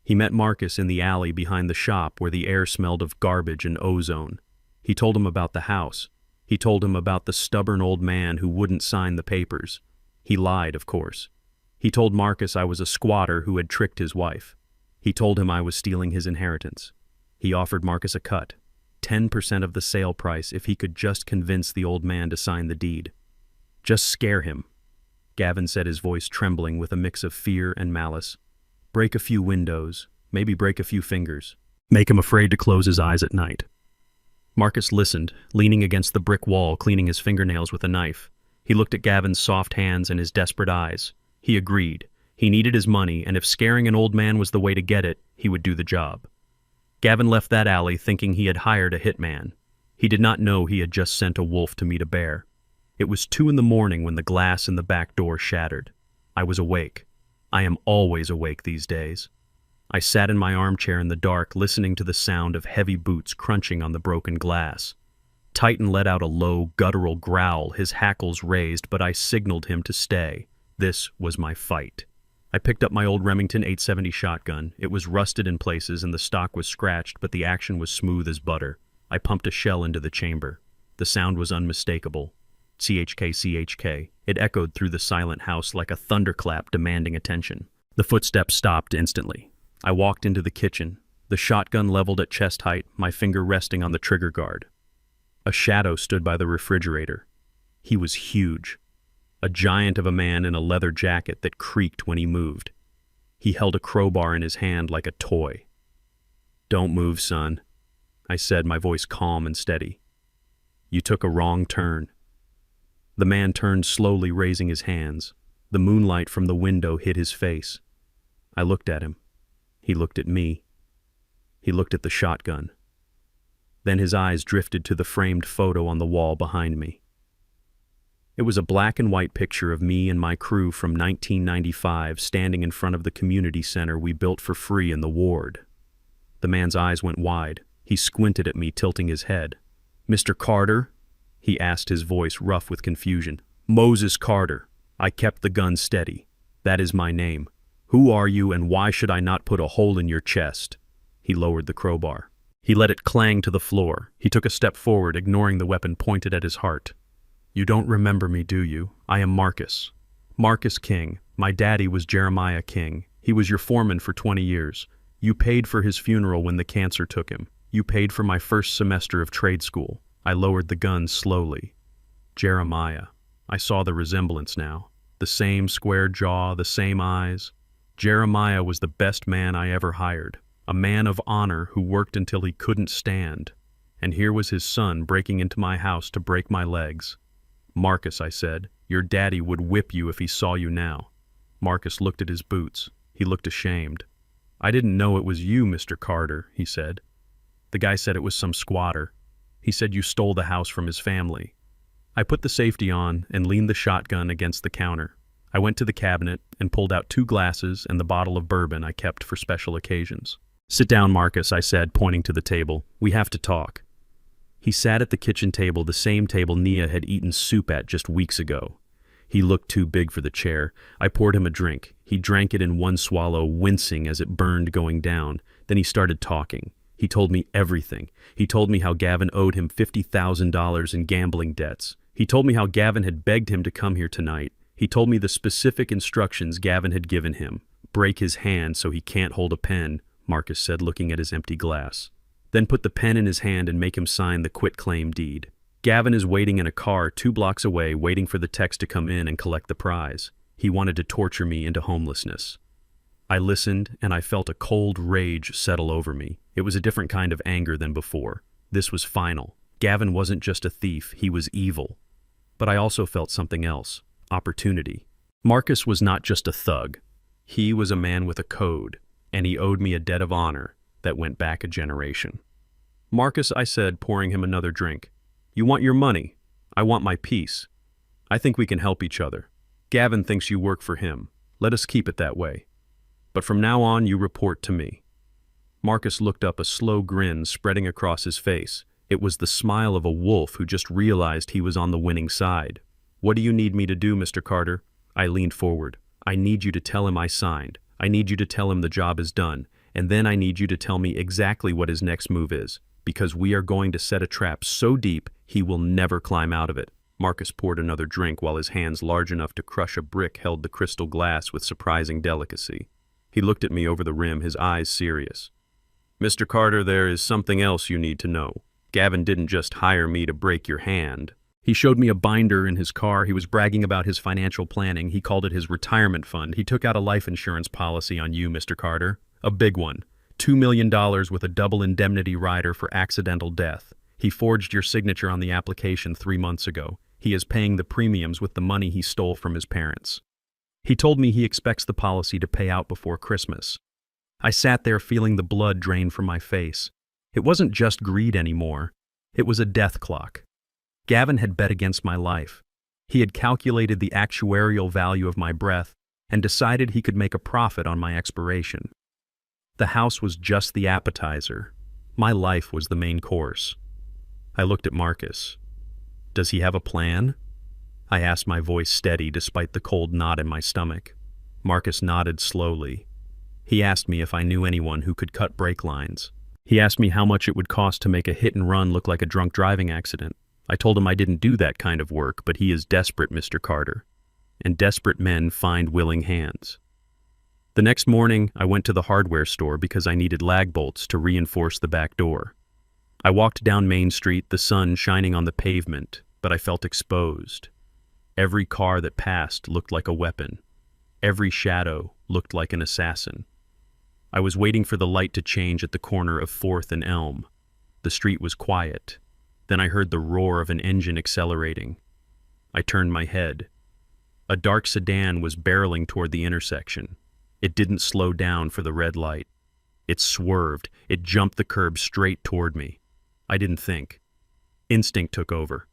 He met Marcus in the alley behind the shop where the air smelled of garbage and ozone. He told him about the house. He told him about the stubborn old man who wouldn't sign the papers. He lied, of course. He told Marcus I was a squatter who had tricked his wife. He told him I was stealing his inheritance. He offered Marcus a cut, 10% of the sale price, if he could just convince the old man to sign the deed. "Just scare him," Gavin said, his voice trembling with a mix of fear and malice. "Break a few windows, maybe break a few fingers. Make him afraid to close his eyes at night." Marcus listened, leaning against the brick wall, cleaning his fingernails with a knife. He looked at Gavin's soft hands and his desperate eyes. He agreed. He needed his money, and if scaring an old man was the way to get it, he would do the job. Gavin left that alley thinking he had hired a hitman. He did not know he had just sent a wolf to meet a bear. It was 2 a.m. when the glass in the back door shattered. I was awake. I am always awake these days. I sat in my armchair in the dark, listening to the sound of heavy boots crunching on the broken glass. Titan let out a low, guttural growl, his hackles raised, but I signaled him to stay. This was my fight. I picked up my old Remington 870 shotgun. It was rusted in places and the stock was scratched, but the action was smooth as butter. I pumped a shell into the chamber. The sound was unmistakable. CHK, CHK. It echoed through the silent house like a thunderclap demanding attention. The footsteps stopped instantly. I walked into the kitchen. the shotgun leveled at chest height, my finger resting on the trigger guard. A shadow stood by the refrigerator. He was huge, a giant of a man in a leather jacket that creaked when he moved. He held a crowbar in his hand like a toy. "Don't move, son," I said, my voice calm and steady. "You took a wrong turn." The man turned slowly, raising his hands. The moonlight from the window hit his face. I looked at him. He looked at me. He looked at the shotgun. Then his eyes drifted to the framed photo on the wall behind me. It was a black and white picture of me and my crew from 1995 standing in front of the community center we built for free in the ward. The man's eyes went wide. He squinted at me, tilting his head. "Mr. Carter?" he asked, his voice rough with confusion. "Moses Carter." I kept the gun steady. "That is my name. Who are you, and why should I not put a hole in your chest?" He lowered the crowbar. He let it clang to the floor. He took a step forward, ignoring the weapon pointed at his heart. "You don't remember me, do you? I am Marcus. Marcus King. My daddy was Jeremiah King. He was your foreman for 20 years. You paid for his funeral when the cancer took him. You paid for my first semester of trade school." I lowered the gun slowly. Jeremiah. I saw the resemblance now. The same square jaw, the same eyes. Jeremiah was the best man I ever hired. A man of honor who worked until he couldn't stand. And here was his son breaking into my house to break my legs. "Marcus," I said, "your daddy would whip you if he saw you now." Marcus looked at his boots. He looked ashamed. "I didn't know it was you, Mr. Carter," he said. "The guy said it was some squatter. He said you stole the house from his family." I put the safety on and leaned the shotgun against the counter. I went to the cabinet and pulled out 2 glasses and the bottle of bourbon I kept for special occasions. "Sit down, Marcus," I said, pointing to the table. "We have to talk." He sat at the kitchen table, the same table Nia had eaten soup at just weeks ago. He looked too big for the chair. I poured him a drink. He drank it in one swallow, wincing as it burned going down. Then he started talking. He told me everything. He told me how Gavin owed him $50,000 in gambling debts. He told me how Gavin had begged him to come here tonight. He told me the specific instructions Gavin had given him. "Break his hand so he can't hold a pen," Marcus said, looking at his empty glass. "Then put the pen in his hand and make him sign the quitclaim deed. Gavin is waiting in a car 2 blocks away, waiting for the techs to come in and collect the prize." He wanted to torture me into homelessness. I listened, and I felt a cold rage settle over me. It was a different kind of anger than before. This was final. Gavin wasn't just a thief, he was evil. But I also felt something else. Opportunity. Marcus was not just a thug. He was a man with a code, and he owed me a debt of honor that went back a generation. "Marcus," I said, pouring him another drink, "you want your money. I want my peace. I think we can help each other. Gavin thinks you work for him. Let us keep it that way. But from now on, you report to me." Marcus looked up, a slow grin spreading across his face. It was the smile of a wolf who just realized he was on the winning side. "What do you need me to do, Mr. Carter?" I leaned forward. "I need you to tell him I signed. I need you to tell him the job is done. And then I need you to tell me exactly what his next move is, because we are going to set a trap so deep he will never climb out of it." Marcus poured another drink while his hands large enough to crush a brick held the crystal glass with surprising delicacy. He looked at me over the rim, his eyes serious. "Mr. Carter, there is something else you need to know. Gavin didn't just hire me to break your hand." He showed me a binder in his car. He was bragging about his financial planning. He called it his retirement fund. "He took out a life insurance policy on you, Mr. Carter. A big one. $2 million with a double indemnity rider for accidental death. He forged your signature on the application 3 months ago. He is paying the premiums with the money he stole from his parents. He told me he expects the policy to pay out before Christmas." I sat there feeling the blood drain from my face. It wasn't just greed anymore. It was a death clock. Gavin had bet against my life. He had calculated the actuarial value of my breath and decided he could make a profit on my expiration. The house was just the appetizer. My life was the main course. I looked at Marcus. "Does he have a plan?" I asked, my voice steady despite the cold knot in my stomach. Marcus nodded slowly. He asked me if I knew anyone who could cut brake lines. He asked me how much it would cost to make a hit and run look like a drunk driving accident. I told him I didn't do that kind of work, but he is desperate, Mr. Carter. And desperate men find willing hands. The next morning, I went to the hardware store because I needed lag bolts to reinforce the back door. I walked down Main Street, the sun shining on the pavement, but I felt exposed. Every car that passed looked like a weapon. Every shadow looked like an assassin. I was waiting for the light to change at the corner of 4th and Elm. The street was quiet. Then I heard the roar of an engine accelerating. I turned my head. A dark sedan was barreling toward the intersection. It didn't slow down for the red light. It swerved. It jumped the curb straight toward me. I didn't think. Instinct took over.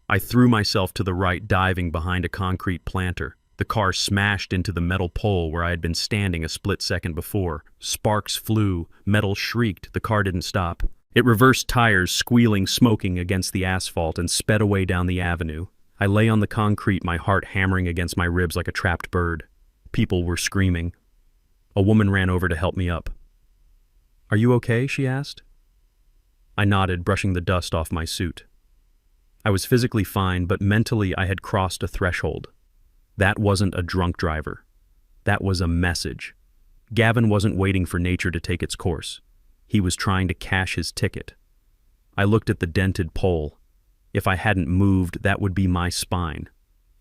I threw myself to the right, diving behind a concrete planter. The car smashed into the metal pole where I had been standing a split second before. Sparks flew. Metal shrieked. The car didn't stop. It reversed tires, squealing, smoking against the asphalt, and sped away down the avenue. I lay on the concrete, my heart hammering against my ribs like a trapped bird. People were screaming. A woman ran over to help me up. "Are you okay?" she asked. I nodded, brushing the dust off my suit. I was physically fine, but mentally I had crossed a threshold. That wasn't a drunk driver. That was a message. Gavin wasn't waiting for nature to take its course. He was trying to cash his ticket. I looked at the dented pole. If I hadn't moved, that would be my spine.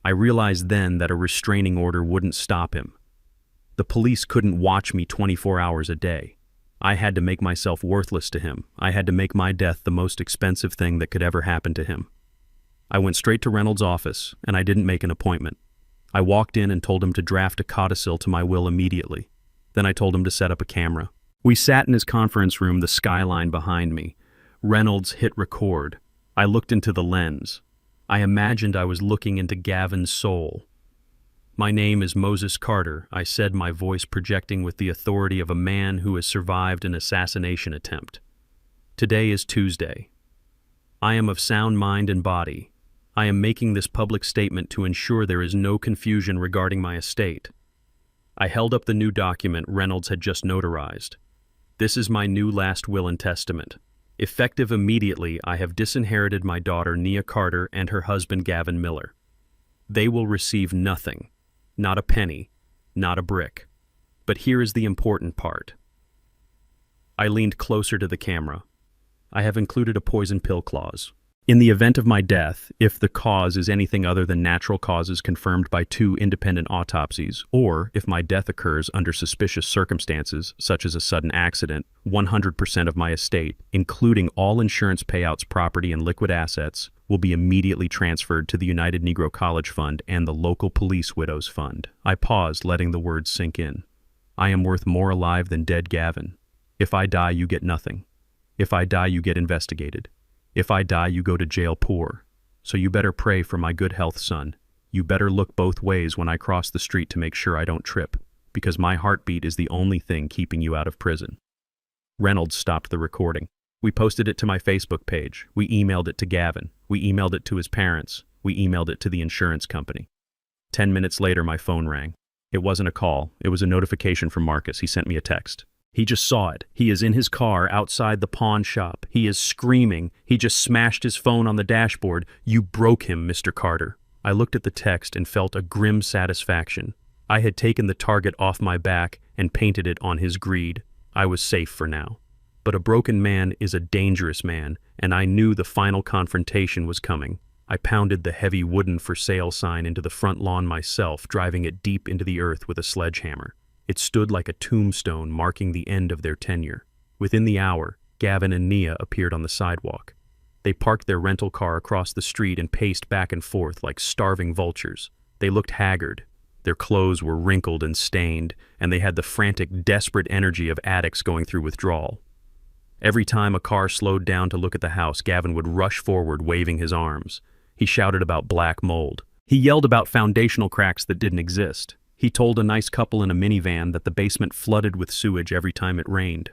I realized then that a restraining order wouldn't stop him. The police couldn't watch me 24 hours a day. I had to make myself worthless to him. I had to make my death the most expensive thing that could ever happen to him. I went straight to Reynolds' office, and I didn't make an appointment. I walked in and told him to draft a codicil to my will immediately. Then I told him to set up a camera. We sat in his conference room, the skyline behind me. Reynolds hit record. I looked into the lens. I imagined I was looking into Gavin's soul. "My name is Moses Carter," I said, my voice projecting with the authority of a man who has survived an assassination attempt. "Today is Tuesday. I am of sound mind and body. I am making this public statement to ensure there is no confusion regarding my estate." I held up the new document Reynolds had just notarized. "This is my new last will and testament. Effective immediately, I have disinherited my daughter Nia Carter and her husband Gavin Miller. They will receive nothing, not a penny, not a brick. But here is the important part." I leaned closer to the camera. "I have included a poison pill clause. In the event of my death, if the cause is anything other than natural causes confirmed by 2 independent autopsies, or if my death occurs under suspicious circumstances, such as a sudden accident, 100% of my estate, including all insurance payouts, property, and liquid assets, will be immediately transferred to the United Negro College Fund and the local police widows fund." I paused, letting the words sink in. "I am worth more alive than dead Gavin. If I die, you get nothing. If I die, you get investigated. If I die, you go to jail poor. So you better pray for my good health, son. You better look both ways when I cross the street to make sure I don't trip, because my heartbeat is the only thing keeping you out of prison." Reynolds stopped the recording. We posted it to my Facebook page. We emailed it to Gavin. We emailed it to his parents. We emailed it to the insurance company. 10 minutes later, my phone rang. It wasn't a call. It was a notification from Marcus. He sent me a text. He just saw it. He is in his car outside the pawn shop. He is screaming. He just smashed his phone on the dashboard. "You broke him, Mr. Carter." I looked at the text and felt a grim satisfaction. I had taken the target off my back and painted it on his greed. I was safe for now. But a broken man is a dangerous man, and I knew the final confrontation was coming. I pounded the heavy wooden "for sale" sign into the front lawn myself, driving it deep into the earth with a sledgehammer. It stood like a tombstone marking the end of their tenure. Within the hour, Gavin and Nia appeared on the sidewalk. They parked their rental car across the street and paced back and forth like starving vultures. They looked haggard. Their clothes were wrinkled and stained, and they had the frantic, desperate energy of addicts going through withdrawal. Every time a car slowed down to look at the house, Gavin would rush forward, waving his arms. He shouted about black mold. He yelled about foundational cracks that didn't exist. He told a nice couple in a minivan that the basement flooded with sewage every time it rained.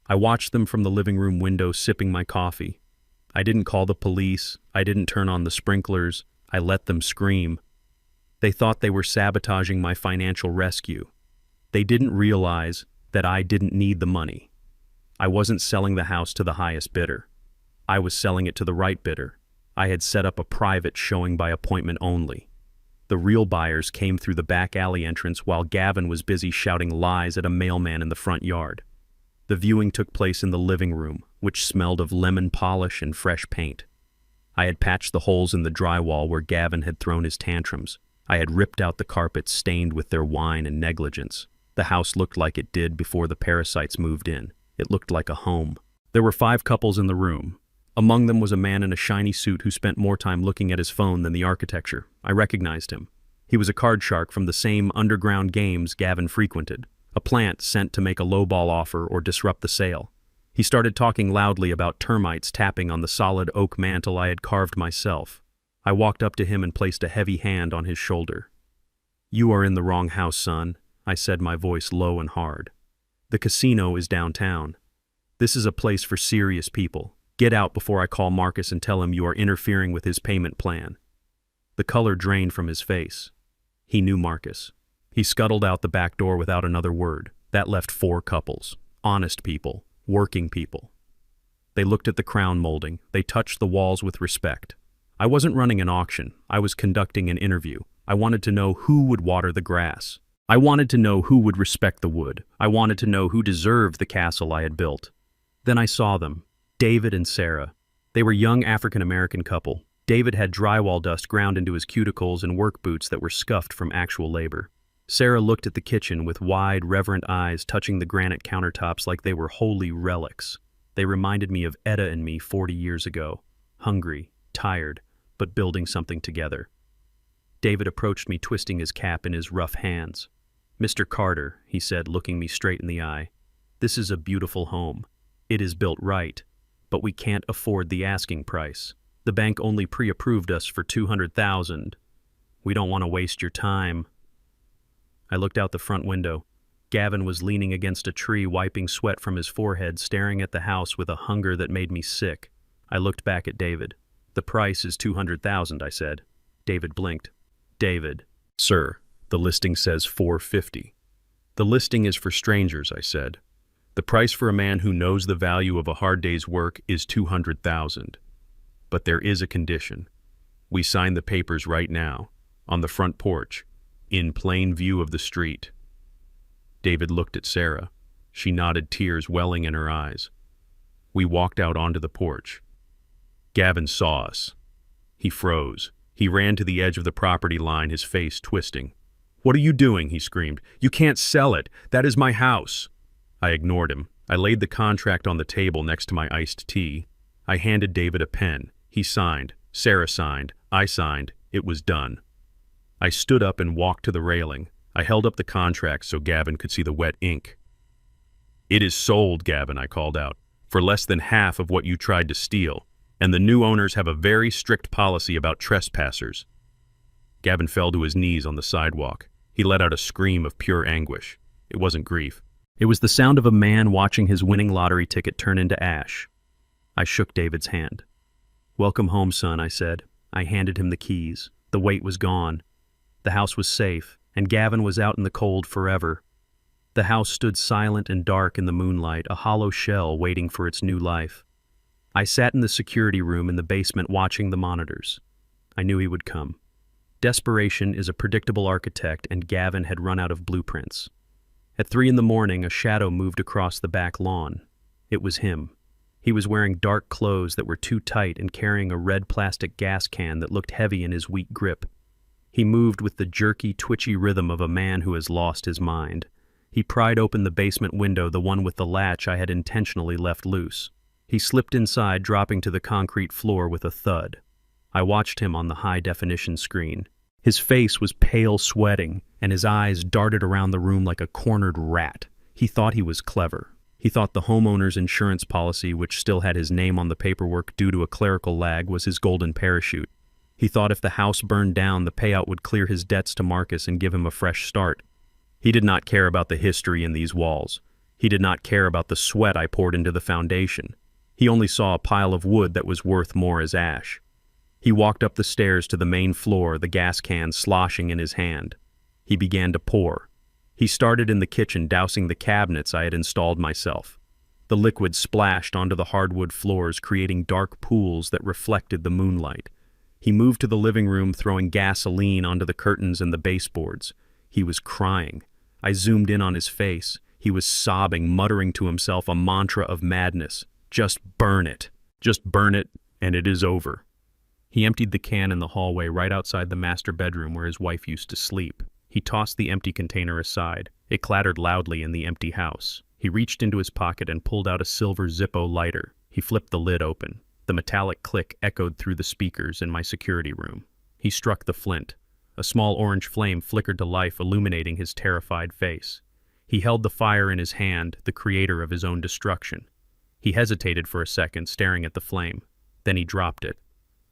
I watched them from the living room window, sipping my coffee. I didn't call the police. I didn't turn on the sprinklers. I let them scream. They thought they were sabotaging my financial rescue. They didn't realize that I didn't need the money. I wasn't selling the house to the highest bidder. I was selling it to the right bidder. I had set up a private showing by appointment only. The real buyers came through the back alley entrance while Gavin was busy shouting lies at a mailman in the front yard. The viewing took place in the living room, which smelled of lemon polish and fresh paint. I had patched the holes in the drywall where Gavin had thrown his tantrums. I had ripped out the carpets stained with their wine and negligence. The house looked like it did before the parasites moved in. It looked like a home. There were 5 couples in the room. Among them was a man in a shiny suit who spent more time looking at his phone than the architecture. I recognized him. He was a card shark from the same underground games Gavin frequented, a plant sent to make a lowball offer or disrupt the sale. He started talking loudly about termites tapping on the solid oak mantel I had carved myself. I walked up to him and placed a heavy hand on his shoulder. "You are in the wrong house, son," I said, my voice low and hard. "The casino is downtown. This is a place for serious people. Get out before I call Marcus and tell him you are interfering with his payment plan." The color drained from his face. He knew Marcus. He scuttled out the back door without another word. That left 4 couples. Honest people. Working people. They looked at the crown molding. They touched the walls with respect. I wasn't running an auction. I was conducting an interview. I wanted to know who would water the grass. I wanted to know who would respect the wood. I wanted to know who deserved the castle I had built. Then I saw them. David and Sarah. They were a young African-American couple. David had drywall dust ground into his cuticles and work boots that were scuffed from actual labor. Sarah looked at the kitchen with wide, reverent eyes touching the granite countertops like they were holy relics. They reminded me of Etta and me 40 years ago. Hungry, tired, but building something together. David approached me, twisting his cap in his rough hands. "Mr. Carter," he said, looking me straight in the eye, "this is a beautiful home. It is built right, but we can't afford the asking price. The bank only pre-approved us for $200,000. We don't want to waste your time." I looked out the front window. Gavin was leaning against a tree, wiping sweat from his forehead, staring at the house with a hunger that made me sick. I looked back at David. "The price is $200,000, I said. David blinked. "David." "Sir, the listing says $450. "The listing is for strangers," I said. "The price for a man who knows the value of a hard day's work is $200,000. But there is a condition. We sign the papers right now, on the front porch, in plain view of the street." David looked at Sarah. She nodded, tears welling in her eyes. We walked out onto the porch. Gavin saw us. He froze. He ran to the edge of the property line, his face twisting. "What are you doing?" he screamed. "You can't sell it. That is my house." I ignored him. I laid the contract on the table next to my iced tea. I handed David a pen. He signed. Sarah signed. I signed. It was done. I stood up and walked to the railing. I held up the contract so Gavin could see the wet ink. "It is sold, Gavin," I called out, "for less than half of what you tried to steal, and the new owners have a very strict policy about trespassers." Gavin fell to his knees on the sidewalk. He let out a scream of pure anguish. It wasn't grief. It was the sound of a man watching his winning lottery ticket turn into ash. I shook David's hand. "Welcome home, son," I said. I handed him the keys. The weight was gone. The house was safe, and Gavin was out in the cold forever. The house stood silent and dark in the moonlight, a hollow shell waiting for its new life. I sat in the security room in the basement watching the monitors. I knew he would come. Desperation is a predictable architect, and Gavin had run out of blueprints. At 3 a.m, a shadow moved across the back lawn. It was him. He was wearing dark clothes that were too tight and carrying a red plastic gas can that looked heavy in his weak grip. He moved with the jerky, twitchy rhythm of a man who has lost his mind. He pried open the basement window, the one with the latch I had intentionally left loose. He slipped inside, dropping to the concrete floor with a thud. I watched him on the high-definition screen. His face was pale, sweating, and his eyes darted around the room like a cornered rat. He thought he was clever. He thought the homeowner's insurance policy, which still had his name on the paperwork due to a clerical lag, was his golden parachute. He thought if the house burned down, the payout would clear his debts to Marcus and give him a fresh start. He did not care about the history in these walls. He did not care about the sweat I poured into the foundation. He only saw a pile of wood that was worth more as ash. He walked up the stairs to the main floor, the gas can sloshing in his hand. He began to pour. He started in the kitchen, dousing the cabinets I had installed myself. The liquid splashed onto the hardwood floors, creating dark pools that reflected the moonlight. He moved to the living room, throwing gasoline onto the curtains and the baseboards. He was crying. I zoomed in on his face. He was sobbing, muttering to himself a mantra of madness. Just burn it. Just burn it, and it is over. He emptied the can in the hallway right outside the master bedroom where his wife used to sleep. He tossed the empty container aside. It clattered loudly in the empty house. He reached into his pocket and pulled out a silver Zippo lighter. He flipped the lid open. The metallic click echoed through the speakers in my security room. He struck the flint. A small orange flame flickered to life, illuminating his terrified face. He held the fire in his hand, the creator of his own destruction. He hesitated for a second, staring at the flame. Then he dropped it.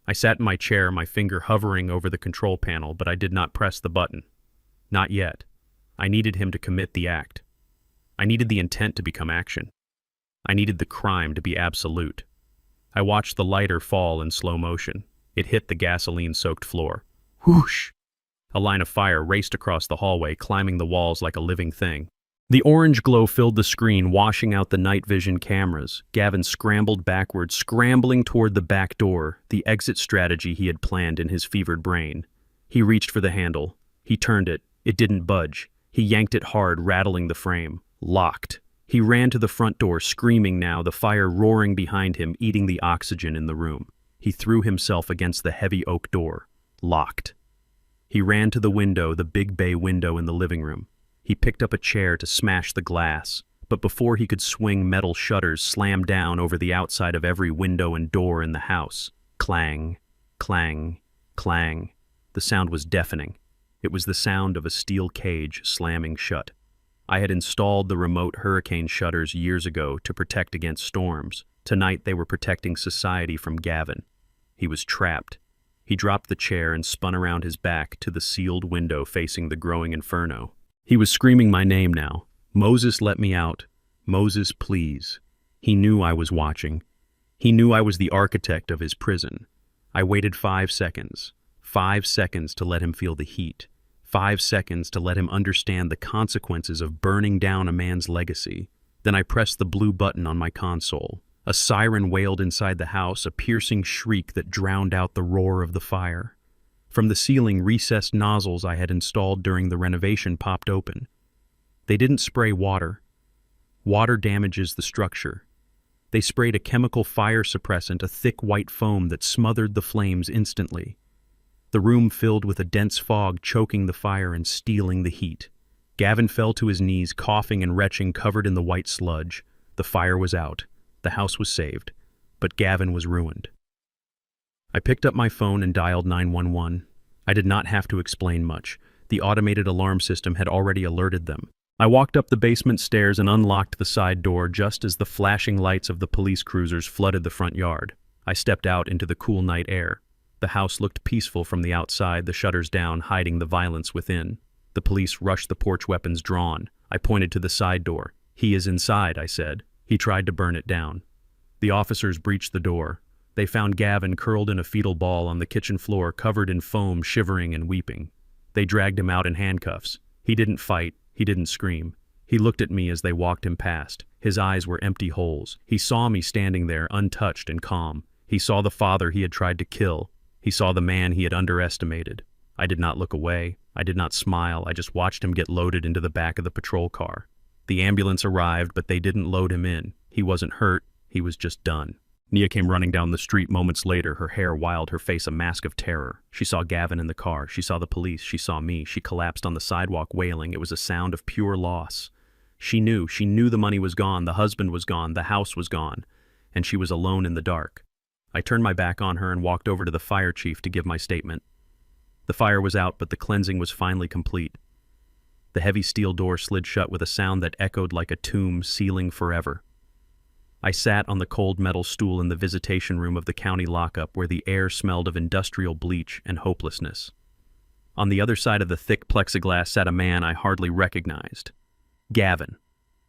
I sat in my chair, my finger hovering over the control panel, but I did not press the button. Not yet. I needed him to commit the act. I needed the intent to become action. I needed the crime to be absolute. I watched the lighter fall in slow motion. It hit the gasoline-soaked floor. Whoosh! A line of fire raced across the hallway, climbing the walls like a living thing. The orange glow filled the screen, washing out the night vision cameras. Gavin scrambled backwards, scrambling toward the back door, the exit strategy he had planned in his fevered brain. He reached for the handle. He turned it. It didn't budge. He yanked it hard, rattling the frame. Locked. He ran to the front door, screaming now, the fire roaring behind him, eating the oxygen in the room. He threw himself against the heavy oak door. Locked. He ran to the window, the big bay window in the living room. He picked up a chair to smash the glass, but before he could swing, metal shutters slammed down over the outside of every window and door in the house. Clang, clang, clang. The sound was deafening. It was the sound of a steel cage slamming shut. I had installed the remote hurricane shutters years ago to protect against storms. Tonight they were protecting society from Gavin. He was trapped. He dropped the chair and spun around his back to the sealed window facing the growing inferno. He was screaming my name now. Moses, let me out. Moses, please. He knew I was watching. He knew I was the architect of his prison. I waited 5 seconds. 5 seconds to let him feel the heat. 5 seconds to let him understand the consequences of burning down a man's legacy. Then I pressed the blue button on my console. A siren wailed inside the house, a piercing shriek that drowned out the roar of the fire. From the ceiling, recessed nozzles I had installed during the renovation popped open. They didn't spray water. Water damages the structure. They sprayed a chemical fire suppressant, a thick white foam that smothered the flames instantly. The room filled with a dense fog, choking the fire and stealing the heat. Gavin fell to his knees, coughing and retching, covered in the white sludge. The fire was out. The house was saved. But Gavin was ruined. I picked up my phone and dialed 911. I did not have to explain much. The automated alarm system had already alerted them. I walked up the basement stairs and unlocked the side door just as the flashing lights of the police cruisers flooded the front yard. I stepped out into the cool night air. The house looked peaceful from the outside, the shutters down, hiding the violence within. The police rushed, the porch weapons drawn. I pointed to the side door. "He is inside," I said. He tried to burn it down. The officers breached the door. They found Gavin curled in a fetal ball on the kitchen floor, covered in foam, shivering and weeping. They dragged him out in handcuffs. He didn't fight. He didn't scream. He looked at me as they walked him past. His eyes were empty holes. He saw me standing there, untouched and calm. He saw the father he had tried to kill. He saw the man he had underestimated. I did not look away. I did not smile. I just watched him get loaded into the back of the patrol car. The ambulance arrived, but they didn't load him in. He wasn't hurt. He was just done. Nia came running down the street moments later, her hair wild, her face a mask of terror. She saw Gavin in the car. She saw the police. She saw me. She collapsed on the sidewalk, wailing. It was a sound of pure loss. She knew the money was gone, the husband was gone, the house was gone, and she was alone in the dark. I turned my back on her and walked over to the fire chief to give my statement. The fire was out, but the cleansing was finally complete. The heavy steel door slid shut with a sound that echoed like a tomb sealing forever. I sat on the cold metal stool in the visitation room of the county lockup where the air smelled of industrial bleach and hopelessness. On the other side of the thick plexiglass sat a man I hardly recognized. Gavin.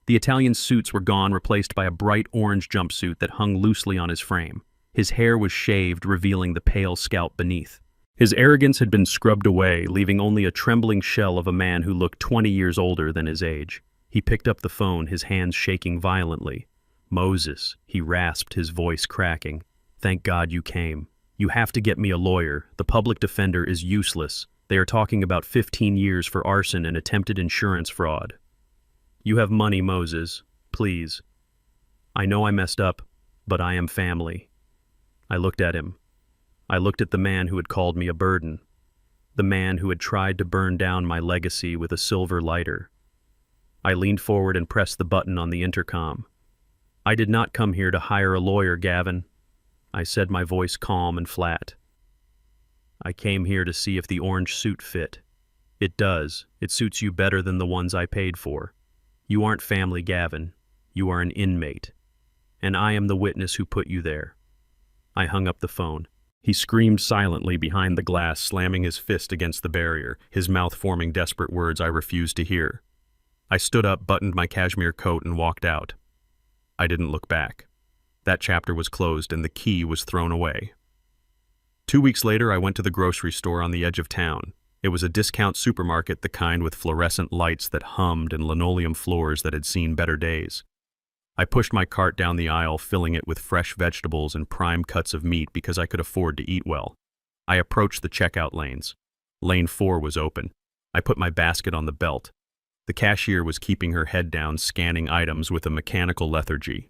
The Italian suits were gone, replaced by a bright orange jumpsuit that hung loosely on his frame. His hair was shaved, revealing the pale scalp beneath. His arrogance had been scrubbed away, leaving only a trembling shell of a man who looked 20 years older than his age. He picked up the phone, his hands shaking violently. "Moses," he rasped, his voice cracking. "Thank God you came. You have to get me a lawyer. The public defender is useless. They are talking about 15 years for arson and attempted insurance fraud. You have money, Moses. Please. I know I messed up, but I am family. I looked at him. I looked at the man who had called me a burden. The man who had tried to burn down my legacy with a silver lighter. I leaned forward and pressed the button on the intercom. I did not come here to hire a lawyer, Gavin. I said, my voice calm and flat. I came here to see if the orange suit fit. It does. It suits you better than the ones I paid for. You aren't family, Gavin. You are an inmate. And I am the witness who put you there. I hung up the phone. He screamed silently behind the glass, slamming his fist against the barrier, his mouth forming desperate words I refused to hear. I stood up, buttoned my cashmere coat, and walked out. I didn't look back. That chapter was closed and the key was thrown away. 2 weeks later, I went to the grocery store on the edge of town. It was a discount supermarket, the kind with fluorescent lights that hummed and linoleum floors that had seen better days. I pushed my cart down the aisle, filling it with fresh vegetables and prime cuts of meat because I could afford to eat well. I approached the checkout lanes. Lane 4 was open. I put my basket on the belt. The cashier was keeping her head down, scanning items with a mechanical lethargy.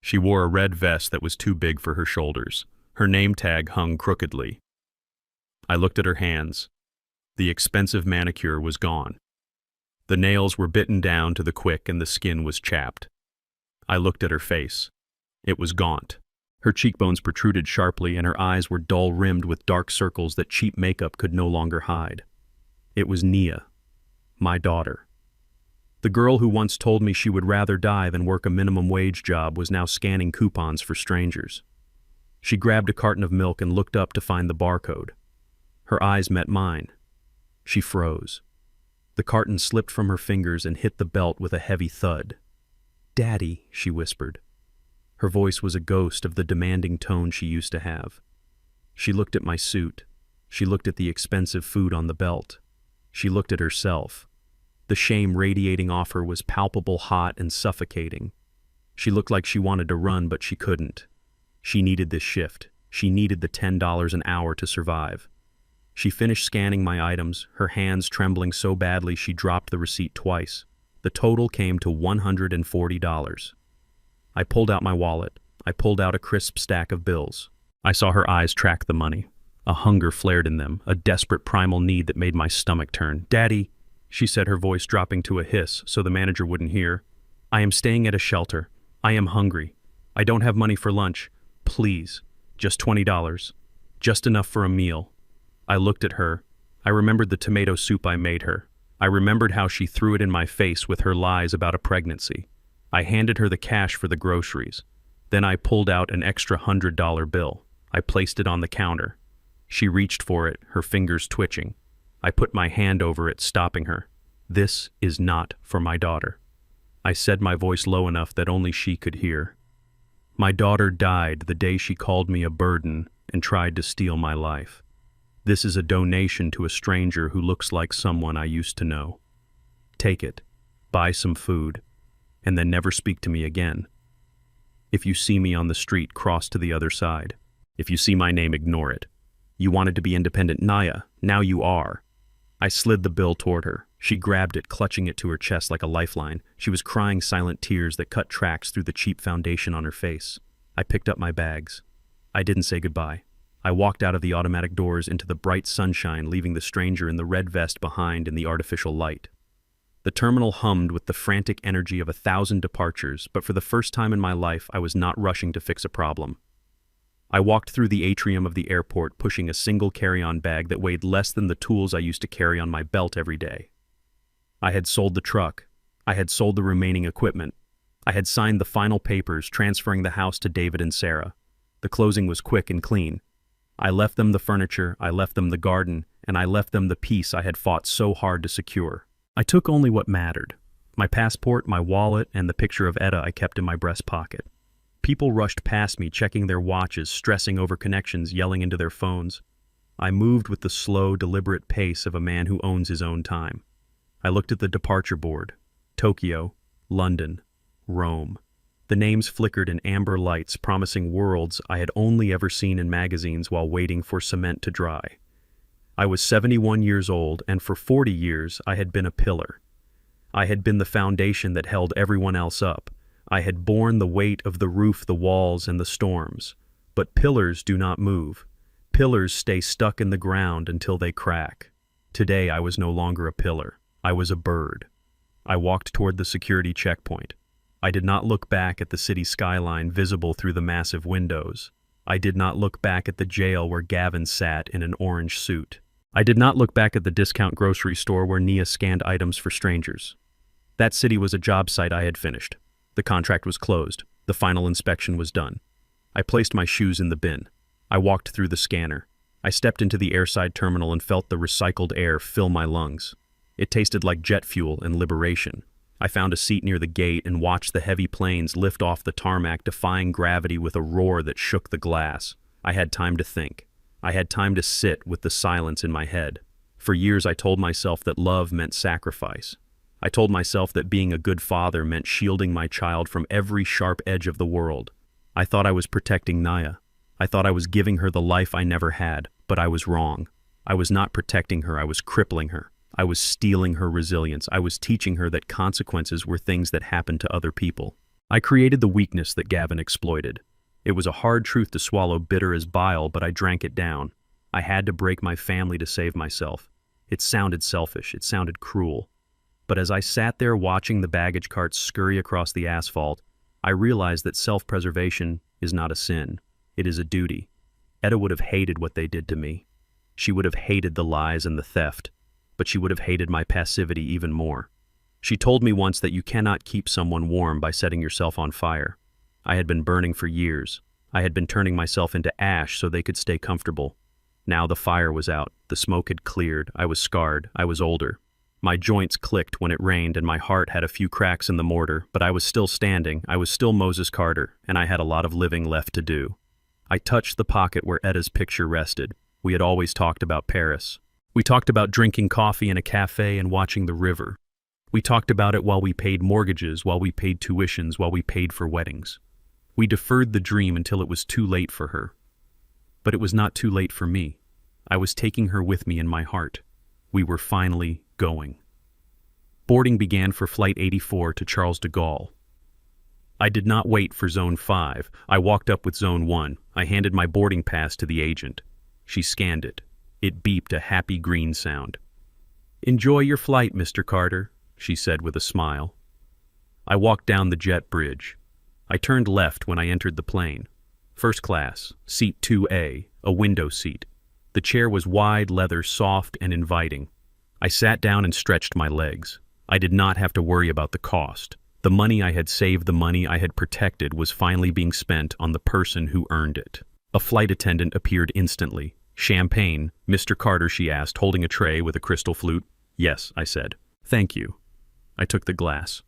She wore a red vest that was too big for her shoulders. Her name tag hung crookedly. I looked at her hands. The expensive manicure was gone. The nails were bitten down to the quick and the skin was chapped. I looked at her face. It was gaunt. Her cheekbones protruded sharply and her eyes were dull-rimmed with dark circles that cheap makeup could no longer hide. It was Nia, my daughter. The girl who once told me she would rather die than work a minimum wage job was now scanning coupons for strangers. She grabbed a carton of milk and looked up to find the barcode. Her eyes met mine. She froze. The carton slipped from her fingers and hit the belt with a heavy thud. "Daddy," she whispered. Her voice was a ghost of the demanding tone she used to have. She looked at my suit. She looked at the expensive food on the belt. She looked at herself. The shame radiating off her was palpable, hot, and suffocating. She looked like she wanted to run, but she couldn't. She needed this shift. She needed the $10 an hour to survive. She finished scanning my items, her hands trembling so badly she dropped the receipt twice. The total came to $140. I pulled out my wallet. I pulled out a crisp stack of bills. I saw her eyes track the money. A hunger flared in them, a desperate primal need that made my stomach turn. "Daddy," she said, her voice dropping to a hiss so the manager wouldn't hear. "I am staying at a shelter. I am hungry. I don't have money for lunch. Please, just $20. Just enough for a meal." I looked at her. I remembered the tomato soup I made her. I remembered how she threw it in my face with her lies about a pregnancy. I handed her the cash for the groceries. Then I pulled out an extra $100 bill. I placed it on the counter. She reached for it, her fingers twitching. I put my hand over it, stopping her. "This is not for my daughter." I said, my voice low enough that only she could hear. "My daughter died the day she called me a burden and tried to steal my life. This is a donation to a stranger who looks like someone I used to know. Take it, buy some food, and then never speak to me again. If you see me on the street, cross to the other side. If you see my name, ignore it. You wanted to be independent, Naya. Now you are." I slid the bill toward her. She grabbed it, clutching it to her chest like a lifeline. She was crying silent tears that cut tracks through the cheap foundation on her face. I picked up my bags. I didn't say goodbye. I walked out of the automatic doors into the bright sunshine, leaving the stranger in the red vest behind in the artificial light. The terminal hummed with the frantic energy of 1,000 departures, but for the first time in my life, I was not rushing to fix a problem. I walked through the atrium of the airport, pushing a single carry-on bag that weighed less than the tools I used to carry on my belt every day. I had sold the truck. I had sold the remaining equipment. I had signed the final papers, transferring the house to David and Sarah. The closing was quick and clean. I left them the furniture, I left them the garden, and I left them the peace I had fought so hard to secure. I took only what mattered. My passport, my wallet, and the picture of Etta I kept in my breast pocket. People rushed past me, checking their watches, stressing over connections, yelling into their phones. I moved with the slow, deliberate pace of a man who owns his own time. I looked at the departure board. Tokyo, London, Rome. The names flickered in amber lights, promising worlds I had only ever seen in magazines while waiting for cement to dry. I was 71 years old, and for 40 years I had been a pillar. I had been the foundation that held everyone else up. I had borne the weight of the roof, the walls, and the storms. But pillars do not move. Pillars stay stuck in the ground until they crack. Today I was no longer a pillar. I was a bird. I walked toward the security checkpoint. I did not look back at the city skyline visible through the massive windows. I did not look back at the jail where Gavin sat in an orange suit. I did not look back at the discount grocery store where Nia scanned items for strangers. That city was a job site I had finished. The contract was closed. The final inspection was done. I placed my shoes in the bin. I walked through the scanner. I stepped into the airside terminal and felt the recycled air fill my lungs. It tasted like jet fuel and liberation. I found a seat near the gate and watched the heavy planes lift off the tarmac, defying gravity with a roar that shook the glass. I had time to think. I had time to sit with the silence in my head. For years I told myself that love meant sacrifice. I told myself that being a good father meant shielding my child from every sharp edge of the world. I thought I was protecting Naya. I thought I was giving her the life I never had, but I was wrong. I was not protecting her, I was crippling her. I was stealing her resilience. I was teaching her that consequences were things that happened to other people. I created the weakness that Gavin exploited. It was a hard truth to swallow, bitter as bile, but I drank it down. I had to break my family to save myself. It sounded selfish, it sounded cruel. But as I sat there watching the baggage carts scurry across the asphalt, I realized that self-preservation is not a sin. It is a duty. Etta would have hated what they did to me. She would have hated the lies and the theft, but she would have hated my passivity even more. She told me once that you cannot keep someone warm by setting yourself on fire. I had been burning for years. I had been turning myself into ash so they could stay comfortable. Now the fire was out. The smoke had cleared. I was scarred. I was older. My joints clicked when it rained and my heart had a few cracks in the mortar, but I was still standing. I was still Moses Carter, and I had a lot of living left to do. I touched the pocket where Etta's picture rested. We had always talked about Paris. We talked about drinking coffee in a cafe and watching the river. We talked about it while we paid mortgages, while we paid tuitions, while we paid for weddings. We deferred the dream until it was too late for her. But it was not too late for me. I was taking her with me in my heart. We were finally going. Boarding began for Flight 84 to Charles de Gaulle. I did not wait for Zone 5. I walked up with Zone 1. I handed my boarding pass to the agent. She scanned it. It beeped a happy green sound. "Enjoy your flight, Mr. Carter," she said with a smile. I walked down the jet bridge. I turned left when I entered the plane. First class, seat 2A, a window seat. The chair was wide leather, soft and inviting. I sat down and stretched my legs. I did not have to worry about the cost. The money I had saved, the money I had protected, was finally being spent on the person who earned it. A flight attendant appeared instantly. "Champagne, Mr. Carter?" she asked, holding a tray with a crystal flute. "Yes," I said. "Thank you." I took the glass.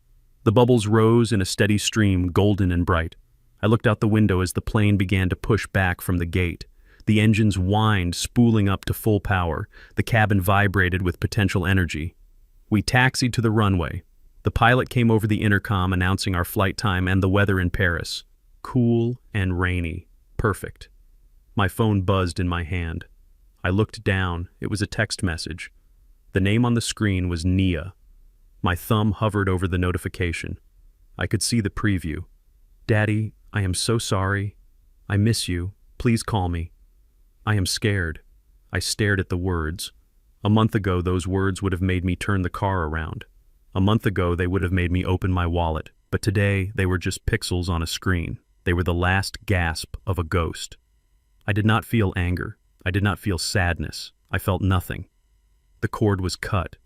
The bubbles rose in a steady stream, golden and bright. I looked out the window as the plane began to push back from the gate. The engines whined, spooling up to full power. The cabin vibrated with potential energy. We taxied to the runway. The pilot came over the intercom announcing our flight time and the weather in Paris. Cool and rainy. Perfect. My phone buzzed in my hand. I looked down. It was a text message. The name on the screen was Nia. My thumb hovered over the notification. I could see the preview. "Daddy, I am so sorry. I miss you. Please call me. I am scared." I stared at the words. A month ago, those words would have made me turn the car around. A month ago, they would have made me open my wallet. But today, they were just pixels on a screen. They were the last gasp of a ghost. I did not feel anger. I did not feel sadness. I felt nothing. The cord was cut.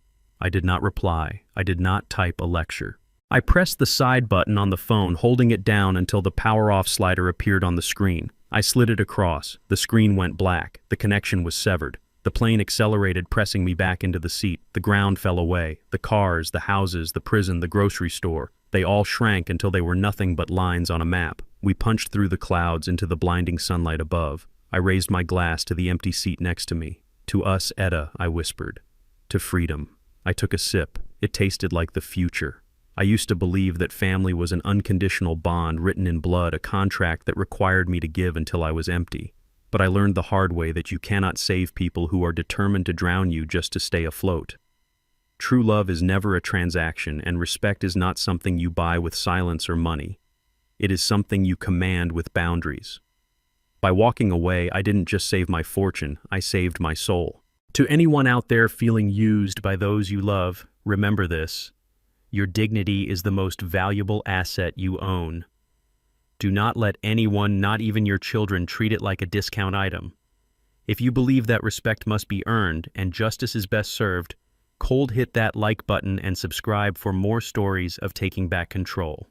I did not reply. I did not type a lecture. I pressed the side button on the phone, holding it down until the power-off slider appeared on the screen. I slid it across. The screen went black. The connection was severed. The plane accelerated, pressing me back into the seat. The ground fell away. The cars, the houses, the prison, the grocery store. They all shrank until they were nothing but lines on a map. We punched through the clouds into the blinding sunlight above. I raised my glass to the empty seat next to me. "To us, Etta," I whispered. "To freedom." I took a sip. It tasted like the future. I used to believe that family was an unconditional bond written in blood, a contract that required me to give until I was empty. But I learned the hard way that you cannot save people who are determined to drown you just to stay afloat. True love is never a transaction, and respect is not something you buy with silence or money. It is something you command with boundaries. By walking away, I didn't just save my fortune, I saved my soul. To anyone out there feeling used by those you love, remember this: your dignity is the most valuable asset you own. Do not let anyone, not even your children, treat it like a discount item. If you believe that respect must be earned and justice is best served, cold hit that like button and subscribe for more stories of taking back control.